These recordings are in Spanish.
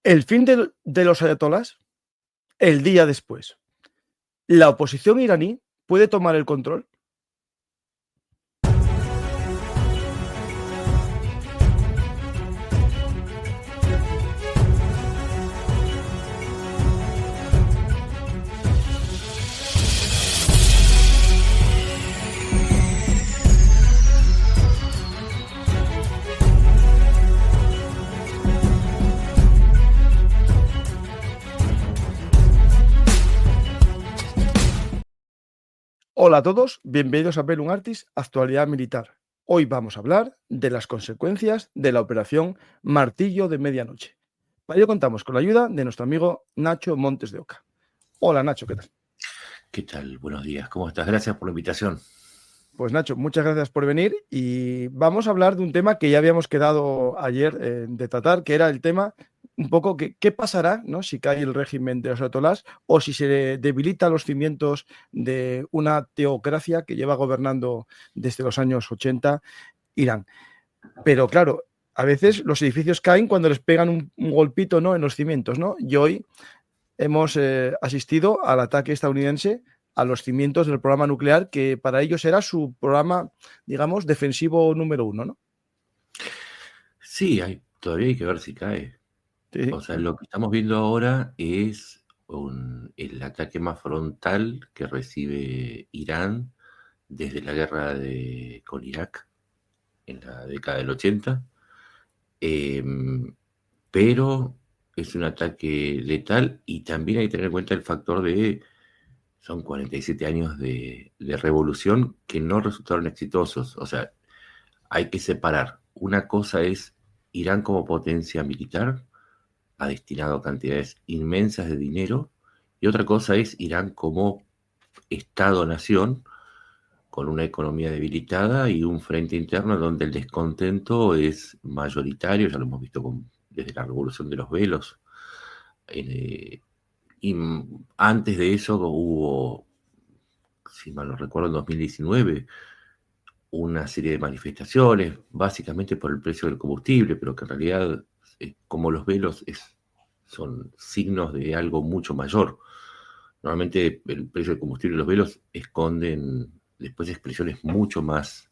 El fin de los ayatolás, el día después. ¿La oposición iraní puede tomar el control? Hola a todos, bienvenidos a Bellum Artis, actualidad militar. Hoy vamos a hablar de las consecuencias de la operación Martillo de Medianoche. Para ello contamos con la ayuda de nuestro amigo Nacho Montes de Oca. Hola Nacho, ¿qué tal? ¿Qué tal? Buenos días, ¿cómo estás? Gracias por la invitación. Pues Nacho, muchas gracias por venir y vamos a hablar de un tema que ya habíamos quedado ayer de tratar, que era el tema un poco que qué pasará, ¿no?, si cae el régimen de los ayatolás o si se debilitan los cimientos de una teocracia que lleva gobernando desde los años 80 Irán. Pero claro, a veces los edificios caen cuando les pegan un golpito, ¿no?, en los cimientos, ¿no? Y hoy hemos asistido al ataque estadounidense a los cimientos del programa nuclear, que para ellos era su programa, digamos, defensivo número uno, ¿no? Sí, todavía hay que ver si cae. Sí. O sea, lo que estamos viendo ahora es el ataque más frontal que recibe Irán desde la guerra con Irak en la década del 80. Pero es un ataque letal y también hay que tener en cuenta el factor son 47 años de revolución que no resultaron exitosos. O sea, hay que separar. Una cosa es Irán como potencia militar, ha destinado cantidades inmensas de dinero, y otra cosa es Irán como Estado-nación, con una economía debilitada y un frente interno donde el descontento es mayoritario, ya lo hemos visto desde la revolución de los velos. Y antes de eso hubo, si mal no recuerdo, en 2019, una serie de manifestaciones, básicamente por el precio del combustible, pero que en realidad, como los velos, son signos de algo mucho mayor. Normalmente el precio del combustible y los velos esconden después expresiones mucho más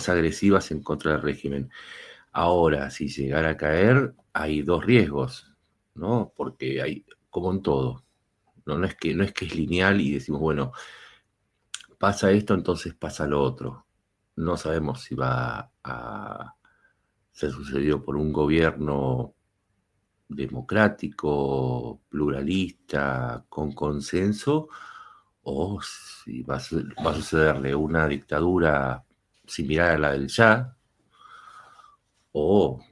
agresivas en contra del régimen. Ahora, si llegara a caer, hay dos riesgos, ¿no? Porque hay, como en todo, no es que es lineal y decimos, bueno, pasa esto, entonces pasa lo otro. No sabemos si va a ser sucedido por un gobierno democrático, pluralista, con consenso, o si va a sucederle una dictadura similar a la del Shah, o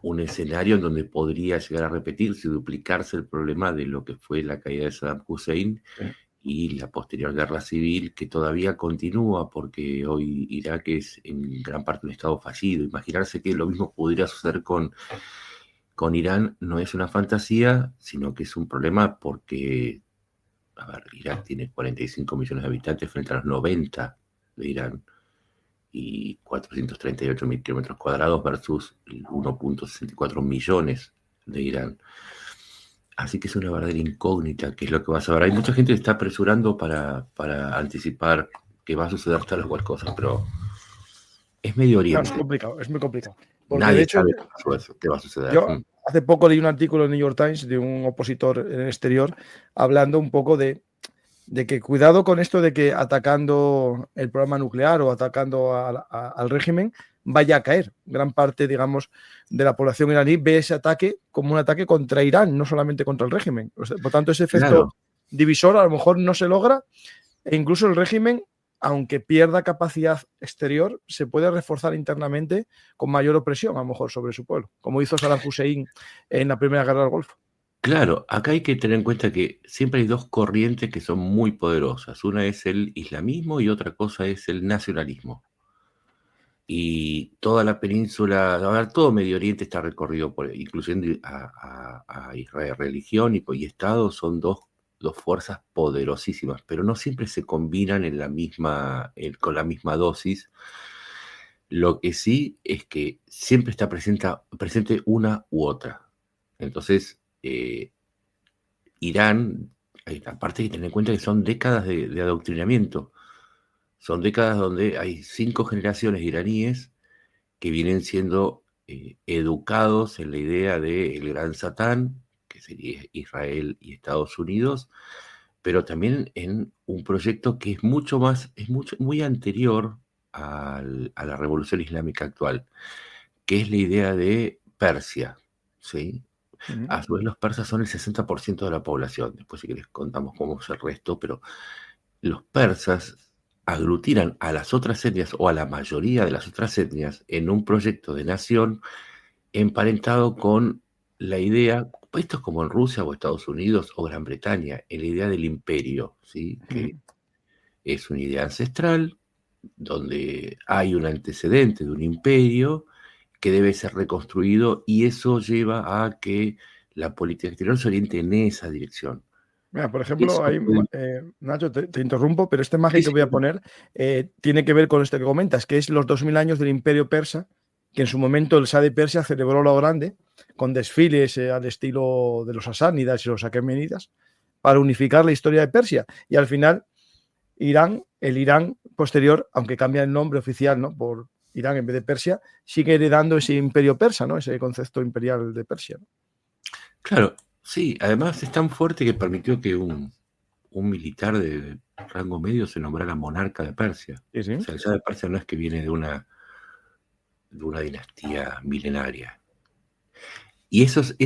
un escenario en donde podría llegar a repetirse y duplicarse el problema de lo que fue la caída de Saddam Hussein y la posterior guerra civil, que todavía continúa, porque hoy Irak es en gran parte un estado fallido. Imaginarse que lo mismo pudiera suceder con Irán no es una fantasía, sino que es un problema porque, a ver, Irak tiene 45 millones de habitantes frente a los 90 de Irán y 438.000 kilómetros cuadrados versus 1.64 millones de Irán. Así que es una verdadera incógnita qué es lo que va a saber. Hay mucha gente que está apresurando para anticipar que va a suceder tal o cual cosa, pero es Medio No, Oriente. es complicado, es muy complicado. Porque Nadie de hecho, sabe qué va a suceder. yo hace poco leí un artículo en New York Times de un opositor en el exterior hablando un poco de que cuidado con esto de que atacando el programa nuclear o atacando al régimen vaya a caer. Gran parte, digamos, de la población iraní ve ese ataque como un ataque contra Irán, no solamente contra el régimen. O sea, por tanto, ese efecto divisor a lo mejor no se logra e incluso el régimen, aunque pierda capacidad exterior, se puede reforzar internamente con mayor opresión, a lo mejor, sobre su pueblo, como hizo Saddam Hussein en la Primera Guerra del Golfo. Claro, acá hay que tener en cuenta que siempre hay dos corrientes que son muy poderosas. Una es el islamismo y otra cosa es el nacionalismo. Y toda la península, a ver, todo Medio Oriente está recorrido incluyendo a Israel. Religión y Estado son dos fuerzas poderosísimas, pero no siempre se combinan con la misma dosis. Lo que sí es que siempre está presente una u otra. Entonces, Irán, aparte hay que tener en cuenta que son décadas de adoctrinamiento. Son décadas donde hay 5 generaciones de iraníes que vienen siendo educados en la idea del gran Satán, que sería Israel y Estados Unidos, pero también en un proyecto que es muy anterior a la revolución islámica actual, que es la idea de Persia, ¿sí? A su vez, los persas son el 60% de la población. Después, si querés, contamos cómo es el resto, pero los persas aglutinan a las otras etnias o a la mayoría de las otras etnias en un proyecto de nación emparentado con la idea, esto es como en Rusia o Estados Unidos o Gran Bretaña, en la idea del imperio, ¿sí? Que es una idea ancestral, donde hay un antecedente de un imperio que debe ser reconstruido y eso lleva a que la política exterior se oriente en esa dirección. Mira, por ejemplo, Eso hay, puede... Nacho, te interrumpo, pero esta imagen Sí, que sí, voy a poner tiene que ver con esto que comentas, que es los 2000 años del Imperio Persa, que en su momento el Shah de Persia celebró lo grande, con desfiles al estilo de los asánidas y los aquemenidas, para unificar la historia de Persia. Y al final, el Irán posterior, aunque cambia el nombre oficial, ¿no?, por Irán en vez de Persia, sigue heredando ese imperio persa, ¿no?, ese concepto imperial de Persia, ¿no? claro, sí, además es tan fuerte que permitió que un militar de rango medio se nombrara monarca de Persia. Sí, sí. O sea, el Shah de Persia no es que viene de una dinastía milenaria. Y esas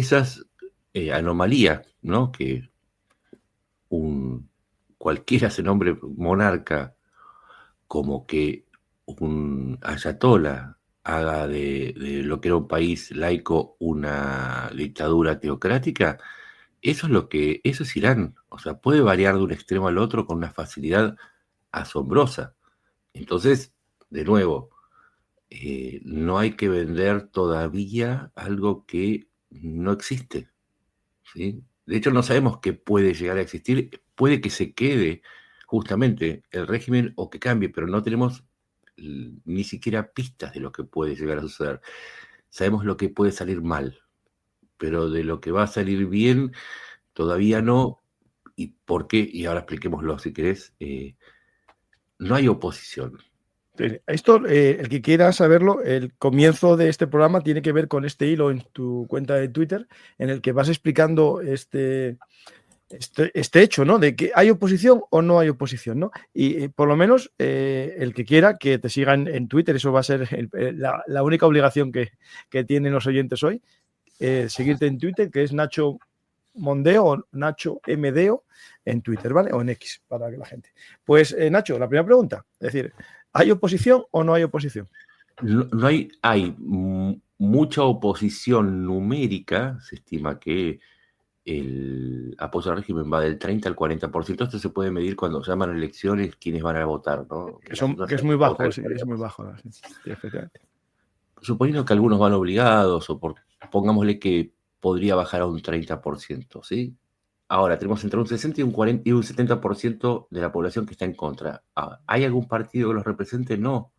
anomalías, ¿no? Que cualquiera se nombre monarca, como que un ayatolá haga de lo que era un país laico una dictadura teocrática, eso es Irán. O sea, puede variar de un extremo al otro con una facilidad asombrosa. Entonces, de nuevo, no hay que vender todavía algo que no existe, ¿sí? De hecho, no sabemos qué puede llegar a existir. Puede que se quede justamente el régimen o que cambie, pero no tenemos ni siquiera pistas de lo que puede llegar a suceder. Sabemos lo que puede salir mal, pero de lo que va a salir bien todavía no. ¿Y por qué? Y ahora expliquémoslo si querés. No hay oposición. Esto, el que quiera saberlo, el comienzo de este programa tiene que ver con este hilo en tu cuenta de Twitter, en el que vas explicando este hecho, ¿no? De que hay oposición o no hay oposición, ¿no? Y por lo menos el que quiera que te siga en Twitter, eso va a ser la única obligación que tienen los oyentes hoy, seguirte en Twitter, que es Nacho Mondeo o Nacho MDO en Twitter, ¿vale? O en X, para que la gente. Pues, Nacho, la primera pregunta, es decir, ¿hay oposición o no hay oposición? No hay mucha oposición numérica. Se estima que el apoyo al régimen va del 30 al 40%. Esto se puede medir cuando llaman a elecciones quiénes van a votar, ¿no? Que es muy bajo, sí, es muy bajo. Sí, sí, efectivamente. Suponiendo que algunos van obligados pongámosle que podría bajar a un 30%, ¿sí? Ahora, tenemos entre un 60 y un 40 y un 70% de la población que está en contra. ¿Hay algún partido que los represente? No.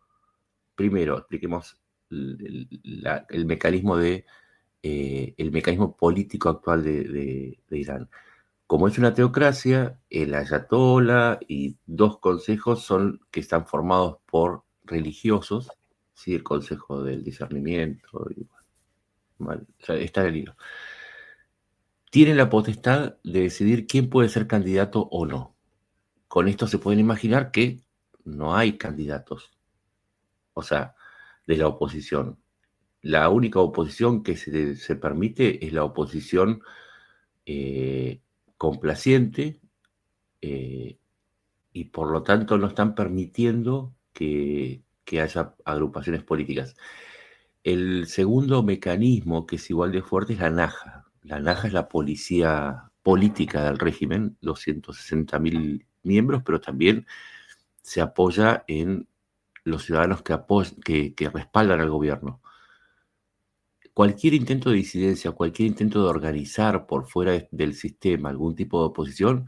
Primero, expliquemos el mecanismo el mecanismo político actual de Irán. Como es una teocracia, el ayatolá y 2 consejos que están formados por religiosos, ¿sí? El Consejo del Discernimiento, o sea, está en el hilo. Tienen la potestad de decidir quién puede ser candidato o no. Con esto se pueden imaginar que no hay candidatos, o sea, de la oposición. La única oposición que se permite es la oposición complaciente, y por lo tanto no están permitiendo que haya agrupaciones políticas. El segundo mecanismo, que es igual de fuerte, es la NAJA. La NAJA es la policía política del régimen, 260.000 miembros, pero también se apoya en los ciudadanos que respaldan al gobierno. Cualquier intento de disidencia, cualquier intento de organizar por fuera del sistema algún tipo de oposición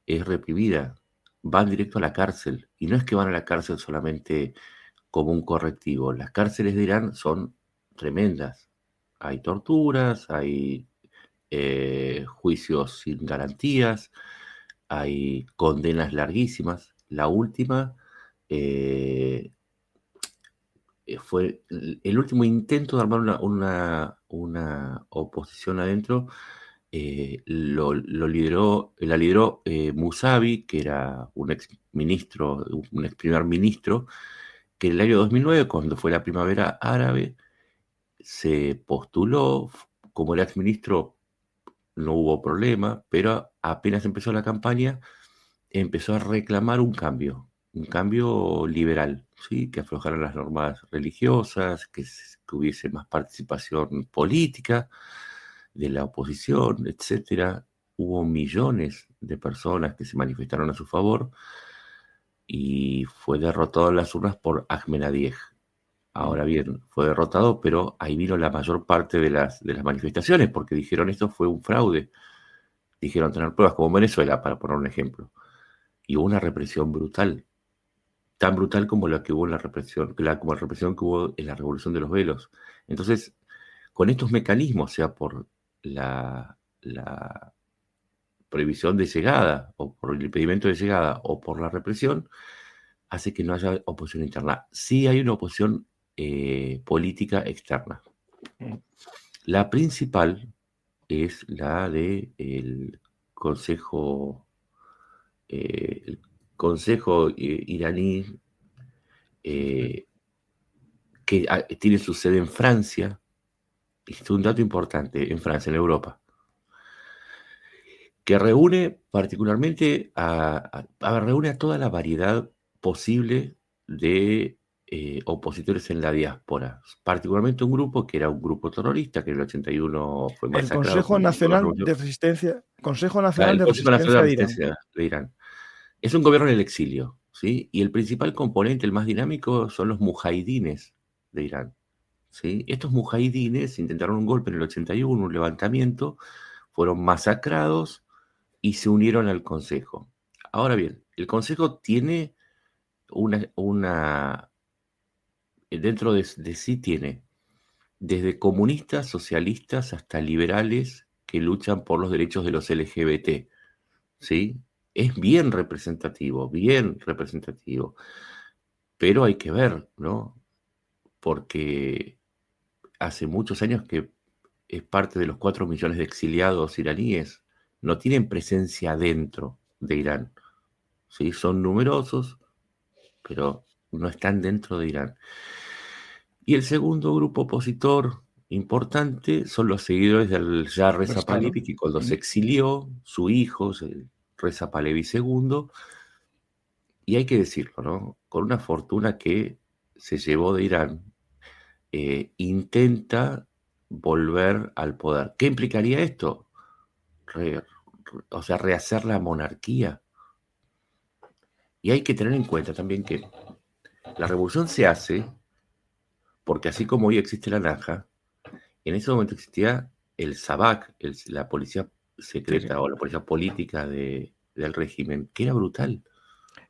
es reprimida. Van directo a la cárcel. Y no es que van a la cárcel solamente como un correctivo. Las cárceles de Irán son tremendas. Hay torturas, hay juicios sin garantías, hay condenas larguísimas. La última fue el último intento de armar una oposición adentro. La lideró Musavi, que era un ex primer ministro, que en el año 2009, cuando fue la primavera árabe, se postuló. Como era ex ministro, no hubo problema, pero apenas empezó la campaña, empezó a reclamar un cambio liberal, ¿sí? Que aflojaran las normas religiosas, que hubiese más participación política de la oposición, etcétera. Hubo millones de personas que se manifestaron a su favor y fue derrotado en las urnas por Ahmadinejad. Ahora bien, fue derrotado, pero ahí vino la mayor parte de las manifestaciones, porque dijeron esto fue un fraude. Dijeron tener pruebas, como Venezuela, para poner un ejemplo. Y hubo una represión brutal, tan brutal como la que hubo en la represión que hubo en la Revolución de los Velos. Entonces, con estos mecanismos, sea por la prohibición de llegada, o por el impedimento de llegada, o por la represión, hace que no haya oposición interna. Sí hay una oposición política externa. La principal es la del Consejo iraní, que tiene su sede en Francia. Es un dato importante, en Francia, en Europa, que reúne particularmente reúne a toda la variedad posible de opositores en la diáspora, particularmente un grupo que era un grupo terrorista, que en el 81 fue El masacrado. Consejo Nacional de Resistencia, Consejo Nacional de Resistencia de Irán. Es un gobierno en el exilio, ¿sí? Y el principal componente, el más dinámico, son los mujahidines de Irán, ¿sí? Estos mujahidines intentaron un golpe en el 81, un levantamiento, fueron masacrados y se unieron al Consejo. Ahora bien, el Consejo tiene dentro de sí tiene desde comunistas, socialistas, hasta liberales que luchan por los derechos de los LGBT, ¿sí? Es bien representativo, pero hay que ver, ¿no? Porque hace muchos años que es parte de los 4 millones de exiliados iraníes, no tienen presencia dentro de Irán, ¿sí? Son numerosos, pero no están dentro de Irán. Y el segundo grupo opositor importante son los seguidores del Shah Reza Pahlavi, que cuando se exilió, su hijo, Reza Pahlavi II, y hay que decirlo, ¿no? Con una fortuna que se llevó de Irán, intenta volver al poder. ¿Qué implicaría esto? Rehacer la monarquía. Y hay que tener en cuenta también que la revolución se hace porque así como hoy existe la Naja, en ese momento existía el SAVAK, la policía secreta, o la policía política del régimen, que era brutal.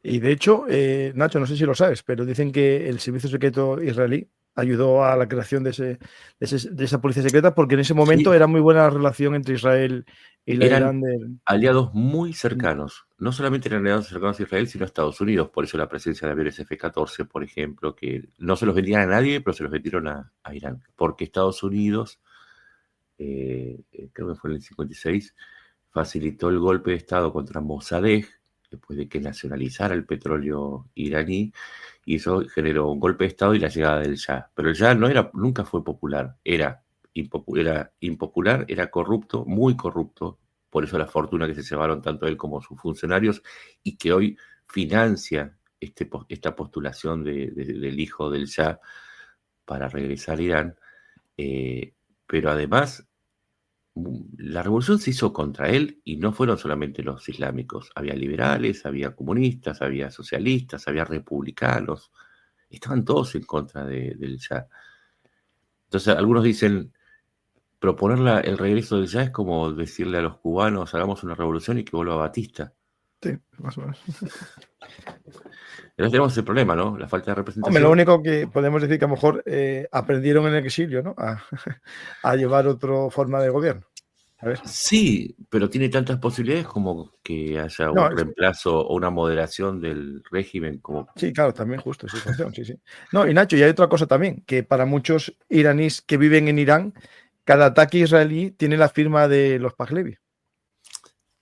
Y de hecho, Nacho, no sé si lo sabes, pero dicen que el servicio secreto israelí ayudó a la creación de esa policía secreta, porque en ese momento era muy buena la relación entre Israel y la Irán. Aliados muy cercanos. No solamente eran aliados cercanos a Israel, sino a Estados Unidos. Por eso la presencia de aviones F-14, por ejemplo, que no se los vendían a nadie, pero se los vendieron a Irán. Porque Estados Unidos, creo que fue en el 56, facilitó el golpe de Estado contra Mossadegh, después de que nacionalizara el petróleo iraní, y eso generó un golpe de Estado y la llegada del Shah. Pero el Shah nunca fue popular, era impopular, era corrupto, muy corrupto. Por eso la fortuna que se llevaron tanto él como sus funcionarios, y que hoy financia esta postulación del hijo del Shah para regresar a Irán. Pero además, la revolución se hizo contra él, y no fueron solamente los islámicos. Había liberales, había comunistas, había socialistas, había republicanos. Estaban todos en contra del Shah. Entonces, algunos dicen, proponer el regreso del Shah es como decirle a los cubanos, hagamos una revolución y que vuelva Batista. Sí, más o menos. Entonces tenemos ese problema, ¿no? La falta de representación. Hombre, lo único que podemos decir que a lo mejor aprendieron en el exilio, ¿no? A llevar otra forma de gobierno. A ver. Sí, pero tiene tantas posibilidades como que haya No, un reemplazo o una moderación del régimen como... sí, claro, también justo esa opción, sí, sí. No, y Nacho, y hay otra cosa también, que para muchos iraníes que viven en Irán, cada ataque israelí tiene la firma de los Pahlavi. ¿Vale?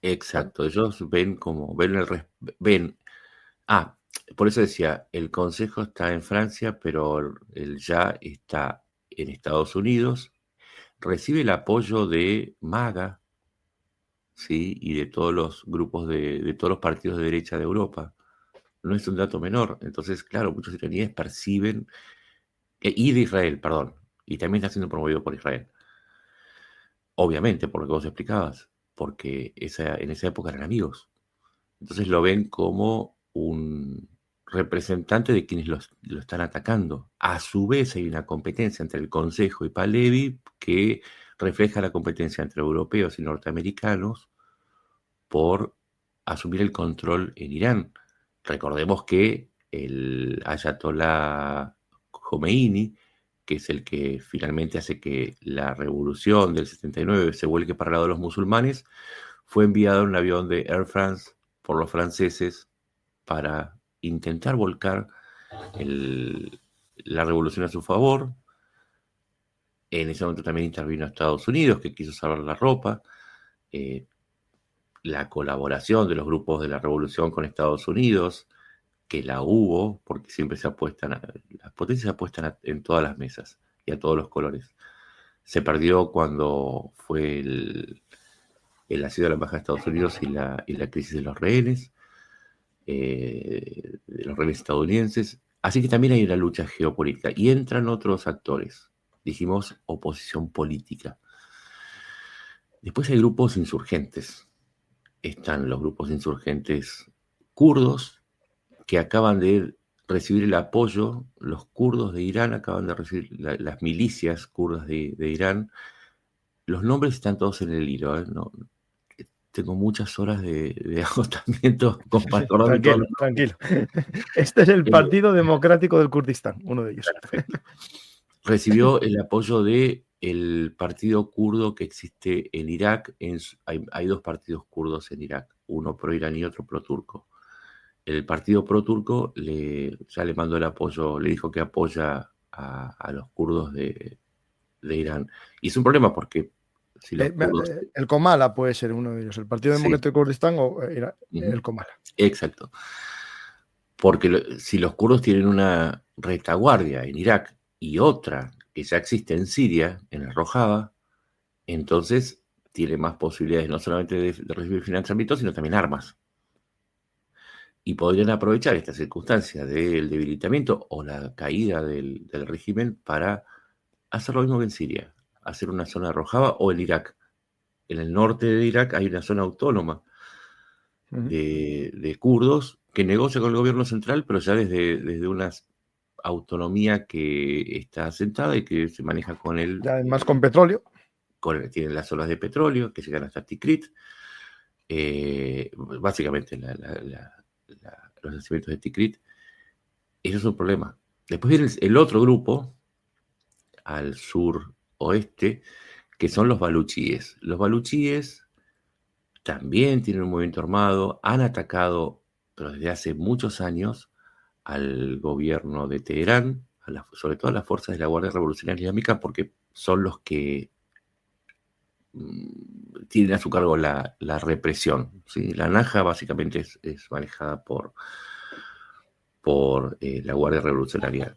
Exacto, ellos ven como, ven, por eso decía, el consejo está en Francia, pero el ya está en Estados Unidos, recibe el apoyo de MAGA, ¿sí? Y de todos los grupos de todos los partidos de derecha de Europa. No es un dato menor. Entonces, claro, muchos iraníes perciben, y de Israel, perdón, y también está siendo promovido por Israel. Obviamente, por lo que vos explicabas, porque en esa época eran amigos. Entonces lo ven como un representante de quienes lo están atacando. A su vez hay una competencia entre el Consejo y Pahlavi que refleja la competencia entre europeos y norteamericanos por asumir el control en Irán. Recordemos que el Ayatollah Khomeini, que es el que finalmente hace que la revolución del 79 se vuelque para el lado de los musulmanes, fue enviado en un avión de Air France por los franceses para intentar volcar la revolución a su favor. En ese momento también intervino Estados Unidos, que quiso salvar la ropa. La colaboración de los grupos de la revolución con Estados Unidos, que la hubo, porque siempre se apuestan, las potencias se apuestan en todas las mesas y a todos los colores. Se perdió cuando fue el asedio de la embajada de Estados Unidos y la crisis de los rehenes estadounidenses. Así que también hay una lucha geopolítica y entran otros actores. Dijimos oposición política. Después hay grupos insurgentes. Están los grupos insurgentes kurdos que acaban de recibir el apoyo, los kurdos de Irán acaban de recibir, las milicias kurdas de Irán. Los nombres están todos en el hilo, ¿eh? No, tengo muchas horas de agotamiento para acordarme todos Tranquilo, los nombres. tranquilo. Este es el Partido Democrático del Kurdistán, uno de ellos. Perfecto. Recibió el apoyo de el partido kurdo que existe en Irak. Hay dos partidos kurdos en Irak, uno pro-iraní y otro pro-turco. El partido pro-turco ya le mandó el apoyo, le dijo que apoya a los kurdos de Irán. Y es un problema porque si los kurdos... El Comala puede ser uno de ellos, el Partido Sí, Democrático de Kurdistán o el Comala. exacto. Porque si los kurdos tienen una retaguardia en Irak y otra que ya existe en Siria, en el Rojava, entonces tiene más posibilidades no solamente de recibir financiamiento, sino también armas. Y podrían aprovechar esta circunstancia del debilitamiento o la caída del régimen para hacer lo mismo que en Siria, hacer una zona de Rojava o en Irak. En el norte de Irak hay una zona autónoma de kurdos que negocia con el gobierno central, pero ya desde una autonomía que está asentada y que se maneja con el... Ya más con petróleo. Tienen las olas de petróleo que llegan hasta Tikrit. Básicamente los yacimientos de Tikrit. Eso es un problema. Después viene el otro grupo, al sur oeste, que son los baluchíes. Los baluchíes también tienen un movimiento armado, han atacado, pero desde hace muchos años, al gobierno de Teherán, sobre todo a las fuerzas de la Guardia Revolucionaria Islámica, porque son los que tienen a su cargo la represión, ¿sí? La Naja básicamente es manejada por la Guardia Revolucionaria.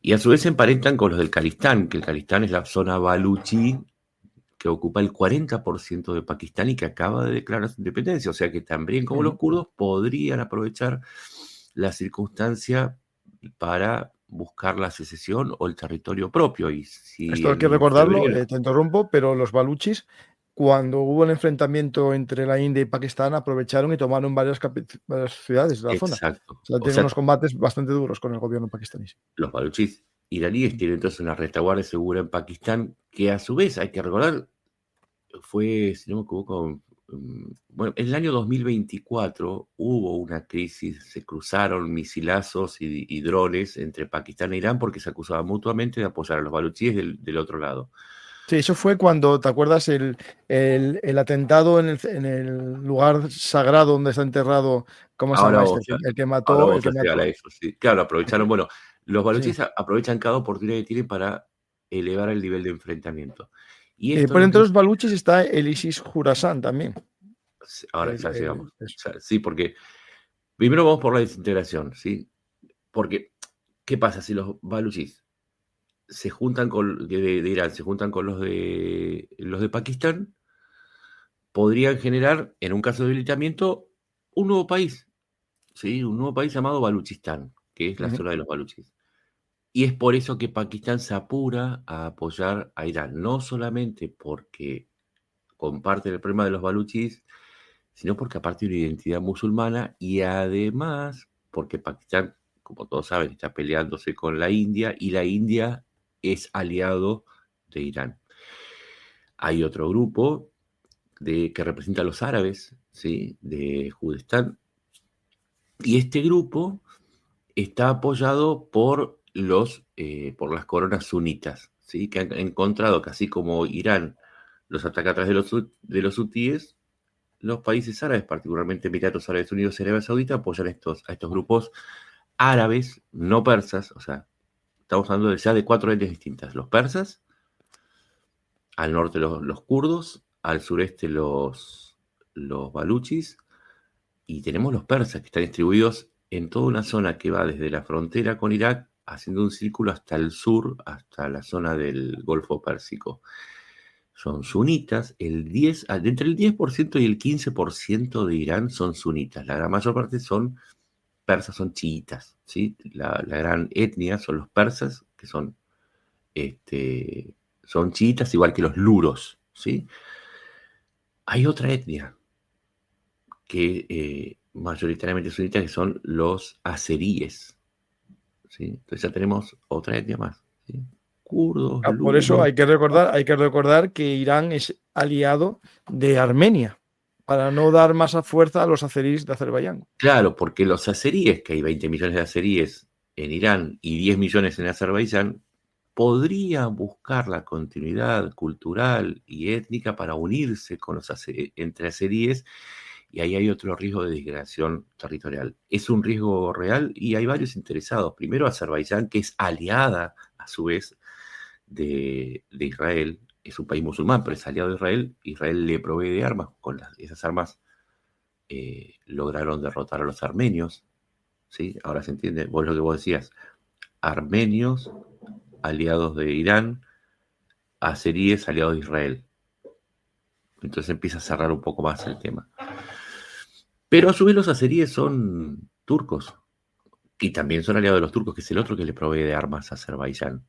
Y a su vez se emparentan con los del Kalistán, que el Kalistán es la zona baluchí que ocupa el 40% de Pakistán y que acaba de declarar su independencia. O sea que también, como los kurdos, podrían aprovechar la circunstancia para buscar la secesión o el territorio propio. Y si esto hay que recordarlo, te interrumpo, pero los baluchis, cuando hubo el enfrentamiento entre la India y Pakistán, aprovecharon y tomaron varias ciudades de la zona. Exacto. O sea, tienen unos combates bastante duros con el gobierno pakistaní. Los baluchis iraníes tienen entonces una retaguardia segura en Pakistán, que a su vez, hay que recordar, fue, si no me equivoco, bueno, en el año 2024 hubo una crisis, se cruzaron misilazos y drones entre Pakistán e Irán porque se acusaban mutuamente de apoyar a los baluchíes del otro lado. Sí, eso fue cuando, ¿te acuerdas? El atentado en el lugar sagrado donde está enterrado, ¿cómo se Ahora llama este? vamos a, El que ahora mató, el vamos que a llegar a mató. eso, sí. Claro, aprovecharon, bueno, los Sí. baluchis aprovechan cada oportunidad que tienen para elevar el nivel de enfrentamiento. Y esto Por lo que entre los baluchis está el ISIS Jurasán también. ahora ya llegamos. Eso. Sí, porque primero vamos por la desintegración, ¿sí? Porque, ¿qué pasa si los baluchis se juntan de Irán, se juntan con los de Pakistán? Podrían generar, en un caso de debilitamiento, un nuevo país, ¿sí? Un nuevo país llamado Baluchistán, que es la Ujú. zona de los baluchis. Y es por eso que Pakistán se apura a apoyar a Irán, no solamente porque comparte el problema de los baluchis, sino porque aparte de una identidad musulmana y además porque Pakistán, como todos saben, está peleándose con la India y la India es aliado de Irán. Hay otro grupo que representa a los árabes, ¿sí? De Judestán, y este grupo está apoyado por las coronas sunitas, ¿sí? Que han encontrado que así como Irán los ataca a través de los hutíes, los países árabes, particularmente Emiratos Árabes Unidos y Arabia Saudita, apoyan a estos grupos árabes, no persas, o sea, estamos hablando ya de 4 etnias distintas: los persas, al norte los kurdos, al sureste los baluchis, y tenemos los persas que están distribuidos en toda una zona que va desde la frontera con Irak, haciendo un círculo hasta el sur, hasta la zona del Golfo Pérsico. Son sunitas, entre el 10% y el 15% de Irán son sunitas, la gran mayor parte son persas, son chiitas, ¿sí? La gran etnia son los persas, que son chiitas, igual que los luros, ¿sí? Hay otra etnia que mayoritariamente sunita, que son los azeríes, ¿sí? Entonces ya tenemos otra etnia más, ¿sí? Kurdos, Por eso luros. hay que recordar que Irán es aliado de Armenia, para no dar más fuerza a los azeríes de Azerbaiyán. Claro, porque los azeríes, que hay 20 millones de azeríes en Irán y 10 millones en Azerbaiyán, podrían buscar la continuidad cultural y étnica para unirse con entre azeríes, y ahí hay otro riesgo de disgregación territorial. Es un riesgo real y hay varios interesados. Primero, Azerbaiyán, que es aliada a su vez de Israel, es un país musulmán, pero es aliado de Israel. Israel le provee de armas, esas armas lograron derrotar a los armenios, ¿sí? Ahora se entiende, lo que vos decías, armenios aliados de Irán, azeríes aliados de Israel. Entonces empieza a cerrar un poco más el tema. Pero a su vez los azeríes son turcos, y también son aliados de los turcos, que es el otro que le provee de armas a Azerbaiyán.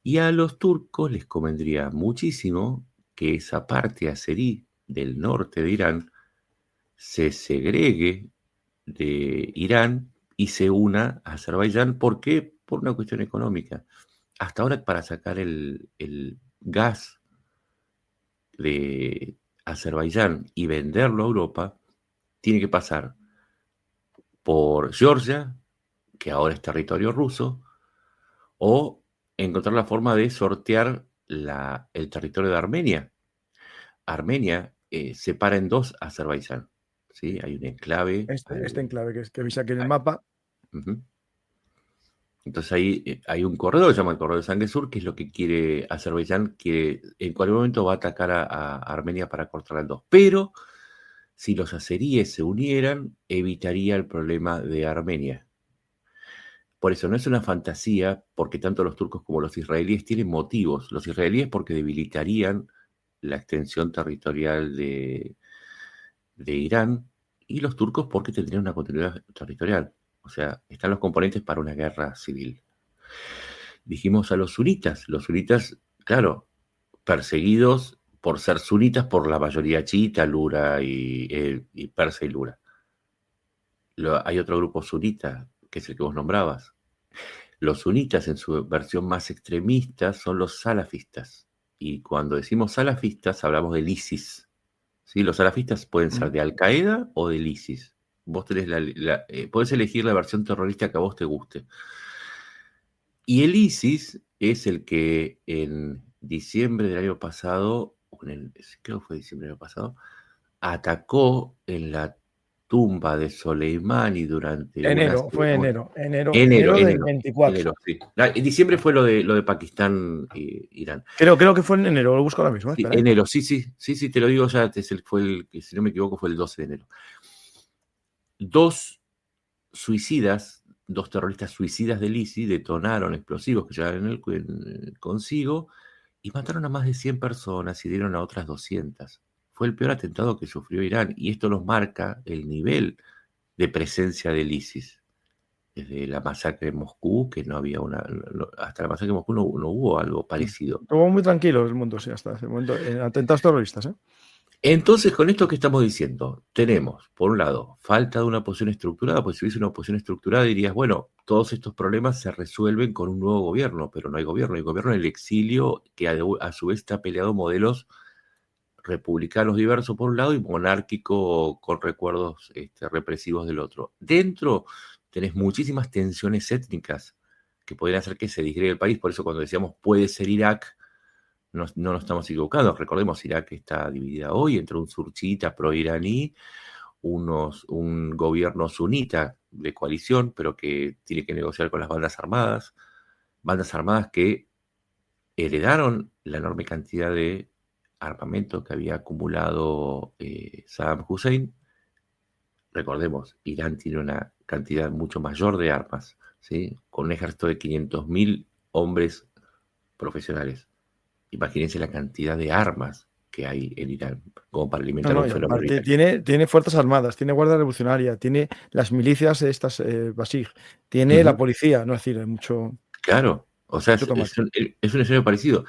Y a los turcos les convendría muchísimo que esa parte azerí del norte de Irán se segregue de Irán y se una a Azerbaiyán. ¿Por qué? Por una cuestión económica. Hasta ahora, para sacar el gas de Azerbaiyán y venderlo a Europa, tiene que pasar por Georgia, que ahora es territorio ruso, o encontrar la forma de sortear el territorio de Armenia. Armenia separa en dos a Azerbaiyán, ¿sí? Hay un enclave. Este enclave que veis aquí en el mapa. Uh-huh. Entonces ahí hay un corredor, se llama el corredor de Sangre Sur, que es lo que quiere Azerbaiyán, que en cualquier momento va a atacar a Armenia para cortarla en dos. Pero si los azeríes se unieran, evitaría el problema de Armenia. Por eso no es una fantasía, porque tanto los turcos como los israelíes tienen motivos. Los israelíes porque debilitarían la extensión territorial de Irán, y los turcos porque tendrían una continuidad territorial. O sea, están los componentes para una guerra civil. Dijimos a los sunitas, claro, perseguidos por ser sunitas por la mayoría chiita, lura y persa y lura. Hay otro grupo sunita, que es el que vos nombrabas. Los sunitas, en su versión más extremista, son los salafistas. Y cuando decimos salafistas, hablamos del ISIS. ¿Sí? Los salafistas pueden ser de Al Qaeda o del ISIS. Vos tenés podés elegir la versión terrorista que a vos te guste. Y el ISIS es el que en diciembre del año pasado, creo que fue diciembre del año pasado, atacó en la tumba de Soleimani durante una Fue ceremonia. enero del 24. Sí. En diciembre fue lo de Pakistán e Irán. Creo que fue en enero, lo busco ahora mismo, Sí, espera. enero, sí, te lo digo ya, si no me equivoco, fue el 12 de enero. Dos terroristas suicidas del ISIS detonaron explosivos que llevaban consigo y mataron a más de 100 personas y dieron a otras 200. Fue el peor atentado que sufrió Irán y esto nos marca el nivel de presencia del ISIS. Desde la masacre de Moscú, que no había hasta la masacre de Moscú no hubo algo parecido. Estuvo muy tranquilo el mundo, sí, hasta ese momento, en atentados terroristas. Entonces, con esto que estamos diciendo, tenemos, por un lado, falta de una posición estructurada, pues si hubiese una posición estructurada dirías, bueno, todos estos problemas se resuelven con un nuevo gobierno, pero no hay gobierno, hay gobierno en el exilio que a su vez está peleado modelos republicanos diversos por un lado y monárquico con recuerdos represivos del otro. Dentro tenés muchísimas tensiones étnicas que podrían hacer que se disgregue el país, por eso cuando decíamos puede ser Irak, no nos estamos equivocando. Recordemos, Irak está dividida hoy entre un surchiita pro-iraní, un gobierno sunita de coalición, pero que tiene que negociar con las bandas armadas que heredaron la enorme cantidad de armamento que había acumulado Saddam Hussein. Recordemos, Irán tiene una cantidad mucho mayor de armas, ¿sí? Con un ejército de 500.000 hombres profesionales. Imagínense la cantidad de armas que hay en Irán, como para alimentar un fenómeno. Aparte, tiene fuerzas armadas, tiene guardia revolucionaria, tiene las milicias estas Basij, tiene la policía, no es decir, hay mucho. Claro, o sea, es un escenario parecido.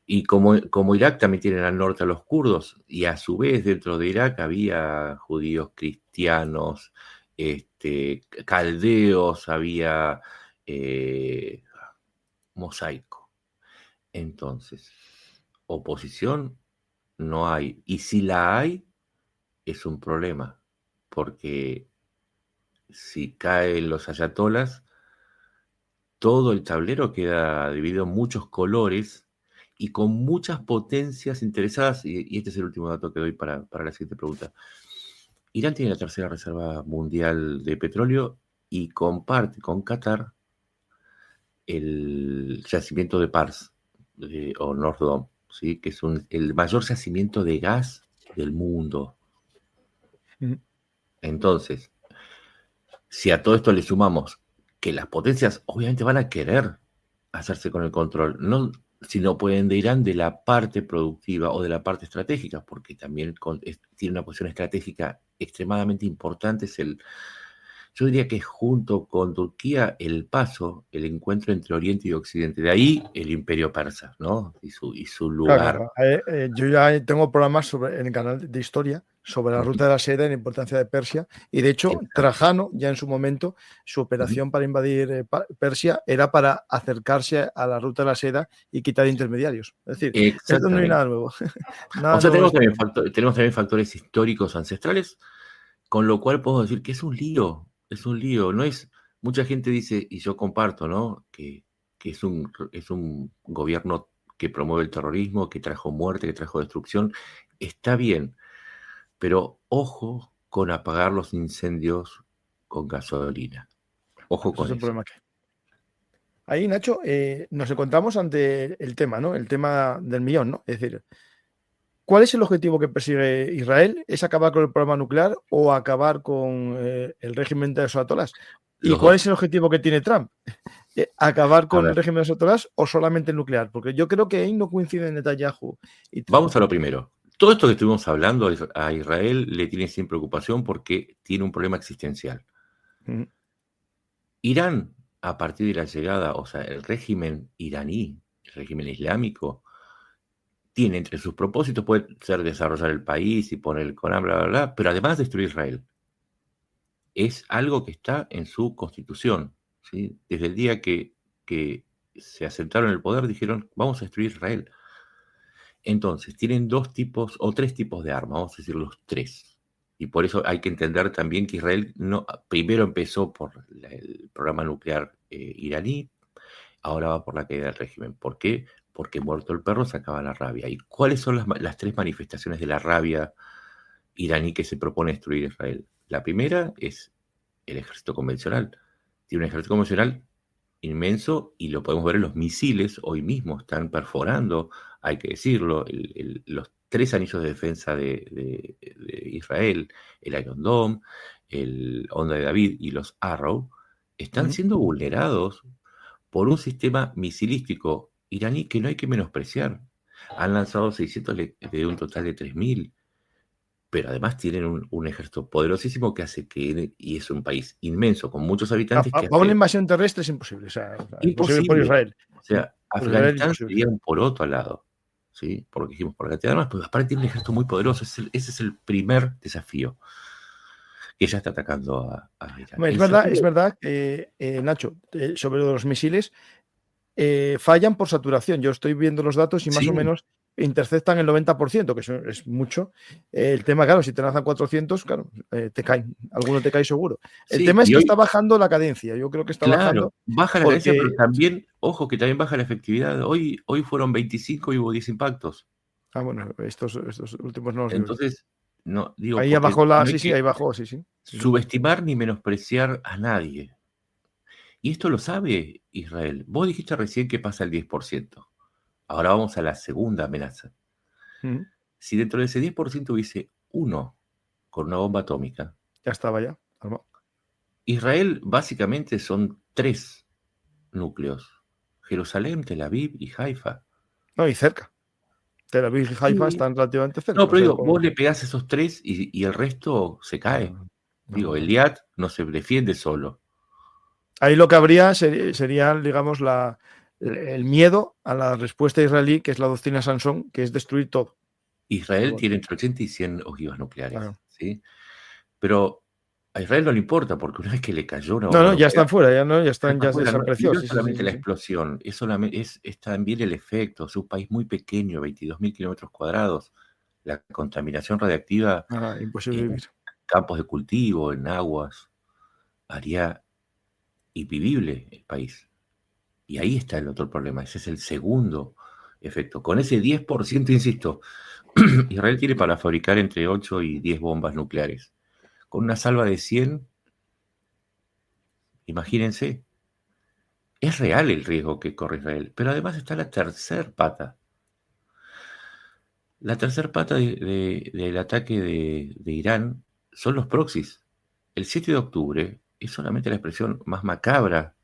Y como Irak también tienen al norte a los kurdos, y a su vez dentro de Irak había judíos, cristianos, caldeos, había mosaico. Entonces, oposición no hay. Y si la hay, es un problema, porque si caen los ayatolas, todo el tablero queda dividido en muchos colores y con muchas potencias interesadas, y este es el último dato que doy para la siguiente pregunta. Irán tiene la tercera reserva mundial de petróleo y comparte con Qatar el yacimiento de Pars, o North Dome, ¿sí? Que es el mayor yacimiento de gas del mundo. Entonces, si a todo esto le sumamos que las potencias obviamente van a querer hacerse con el control, no si no pueden de Irán de la parte productiva o de la parte estratégica, porque también tiene una posición estratégica extremadamente importante, yo diría que junto con Turquía el encuentro entre Oriente y Occidente, de ahí el imperio persa, ¿no? Y su lugar. Claro. Yo ya tengo programas en el canal de historia sobre la ruta de la seda y la importancia de Persia, y de hecho Trajano ya en su momento, su operación para invadir Persia era para acercarse a la ruta de la seda y quitar intermediarios. Es decir, esto no hay nada nuevo. O sea, tenemos también factores históricos ancestrales, con lo cual podemos decir que es un lío, no es, mucha gente dice, y yo comparto, ¿no? Que es un gobierno que promueve el terrorismo, que trajo muerte, que trajo destrucción, está bien, pero ojo con apagar los incendios con gasolina. Ojo con eso. Es el problema que. Ahí, Nacho, nos encontramos ante el tema, ¿no? El tema del millón, ¿no? Es decir, ¿cuál es el objetivo que persigue Israel? ¿Es acabar con el programa nuclear o acabar con el régimen de los ayatolás? ¿Y cuál es el objetivo que tiene Trump? ¿Acabar con el régimen de los ayatolás o solamente el nuclear? Porque yo creo que ahí no coinciden Netanyahu y Trump. Vamos a lo primero. Todo esto que estuvimos hablando a Israel le tiene sin preocupación porque tiene un problema existencial. Irán, a partir de la llegada, o sea, el régimen iraní, el régimen islámico, tiene entre sus propósitos, puede ser desarrollar el país y poner el Corán, bla, bla, bla, pero además destruir Israel. Es algo que está en su constitución, ¿sí? Desde el día que se asentaron en el poder, dijeron, vamos a destruir Israel. Entonces, tienen 2 tipos o 3 tipos de armas, vamos a decir los 3. Y por eso hay que entender también que Israel primero empezó por el programa nuclear iraní, ahora va por la caída del régimen. ¿Por qué? porque muerto el perro se acaba la rabia. ¿Y cuáles son las tres manifestaciones de la rabia iraní que se propone destruir Israel? La primera es el ejército convencional. Tiene un ejército convencional inmenso y lo podemos ver en los misiles. Hoy mismo están perforando, hay que decirlo, los 3 anillos de defensa de Israel, el Iron Dome, el Onda de David y los Arrow, están siendo vulnerados por un sistema misilístico iraní que no hay que menospreciar. Han lanzado 600 de un total de 3.000, pero además tienen un ejército poderosísimo que hace que, y es un país inmenso con muchos habitantes que Para una hace invasión terrestre es imposible, o sea, imposible por imposible. Israel. O sea, Por Israel Afganistán imposible. sería un poroto al lado, ¿sí? Porque dijimos por cantidad de armas, pero aparte tiene un ejército muy poderoso. Ese es el primer desafío que ya está atacando a Irán. Es El verdad, segundo, Nacho, sobre los misiles, fallan por saturación. Yo estoy viendo los datos y más o sí, menos interceptan el 90%, que eso es mucho. El tema, claro, si te lanzan 400, claro, te caen. Alguno te cae seguro. El sí, tema es y que hoy, está bajando la cadencia. Yo creo que está claro, bajando baja la cadencia, pero porque. también, ojo, que también baja la efectividad. Hoy fueron 25 y hubo 10 impactos. Bueno, estos últimos no los veo yo. Entonces, no, digo, Ahí porque abajo no hay sí, que ahí bajó, sí, sí. subestimar ni menospreciar a nadie. Y esto lo sabe Israel. Vos dijiste recién que pasa el 10%. Ahora vamos a la segunda amenaza. Ujú. Si dentro de ese 10% hubiese uno con una bomba atómica, Ya estaba ya. Armado. Israel básicamente son 3 núcleos. Jerusalén, Tel Aviv y Haifa. No, y cerca. Tel Aviv y Haifa Sí. están relativamente cerca. No, O pero sea, digo, vos le pegás esos 3 y el resto se cae. Digo, no. Eliad no se defiende solo. Ahí lo que habría sería, digamos, el miedo a la respuesta israelí, que es la doctrina Sansón, que es destruir todo. Pero Israel bueno, tiene entre 80 y 100 ojivas nucleares, claro. ¿sí? Pero a Israel no le importa, porque una vez que le cayó una No, bomba no, ya nuclear, están fuera, ya no, ya ya están, está ya fuera, ¿no? Y desapareció. no es Sí, sí, sí, solamente sí, la sí. explosión, es también el efecto. Es un país muy pequeño, 22.000 kilómetros cuadrados. La contaminación radiactiva Imposible en vivir. campos de cultivo, en aguas, haría invivible el país. Y ahí está el otro problema. Ese es el segundo efecto. Con ese 10%, insisto, Israel tiene para fabricar entre 8 y 10 bombas nucleares. Con una salva de 100, imagínense, es real el riesgo que corre Israel. Pero además está la tercer pata. La tercer pata del ataque de Irán son los proxies. El 7 de octubre es solamente la expresión más macabra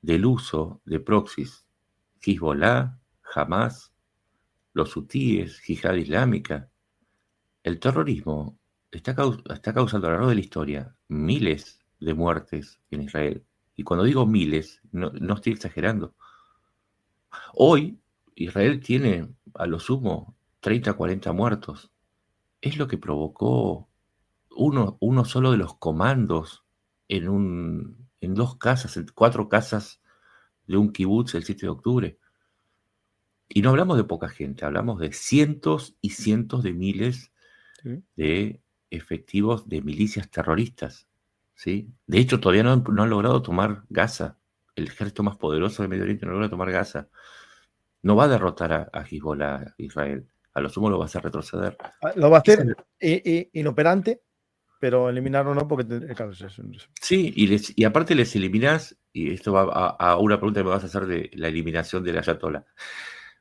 del uso de proxies. Hezbollah, Hamas, los hutíes, Yihad Islámica. El terrorismo está causando a lo largo de la historia miles de muertes en Israel. Y cuando digo miles, no estoy exagerando. Hoy Israel tiene a lo sumo 30, 40 muertos. Es lo que provocó uno solo de los comandos en 2 casas, en 4 casas de un kibutz el 7 de octubre. Y no hablamos de poca gente, hablamos de cientos y cientos de miles Sí. de efectivos de milicias terroristas, ¿sí? De hecho, todavía no han logrado tomar Gaza. El ejército más poderoso de Medio Oriente no logra tomar Gaza. No va a derrotar a Hezbollah, a Israel. A lo sumo lo va a hacer retroceder. Lo va a Esa hacer inoperante, pero eliminarlo no, porque claro, es eso. Sí, y aparte les eliminás, y esto va a una pregunta que me vas a hacer de la eliminación del ayatollah.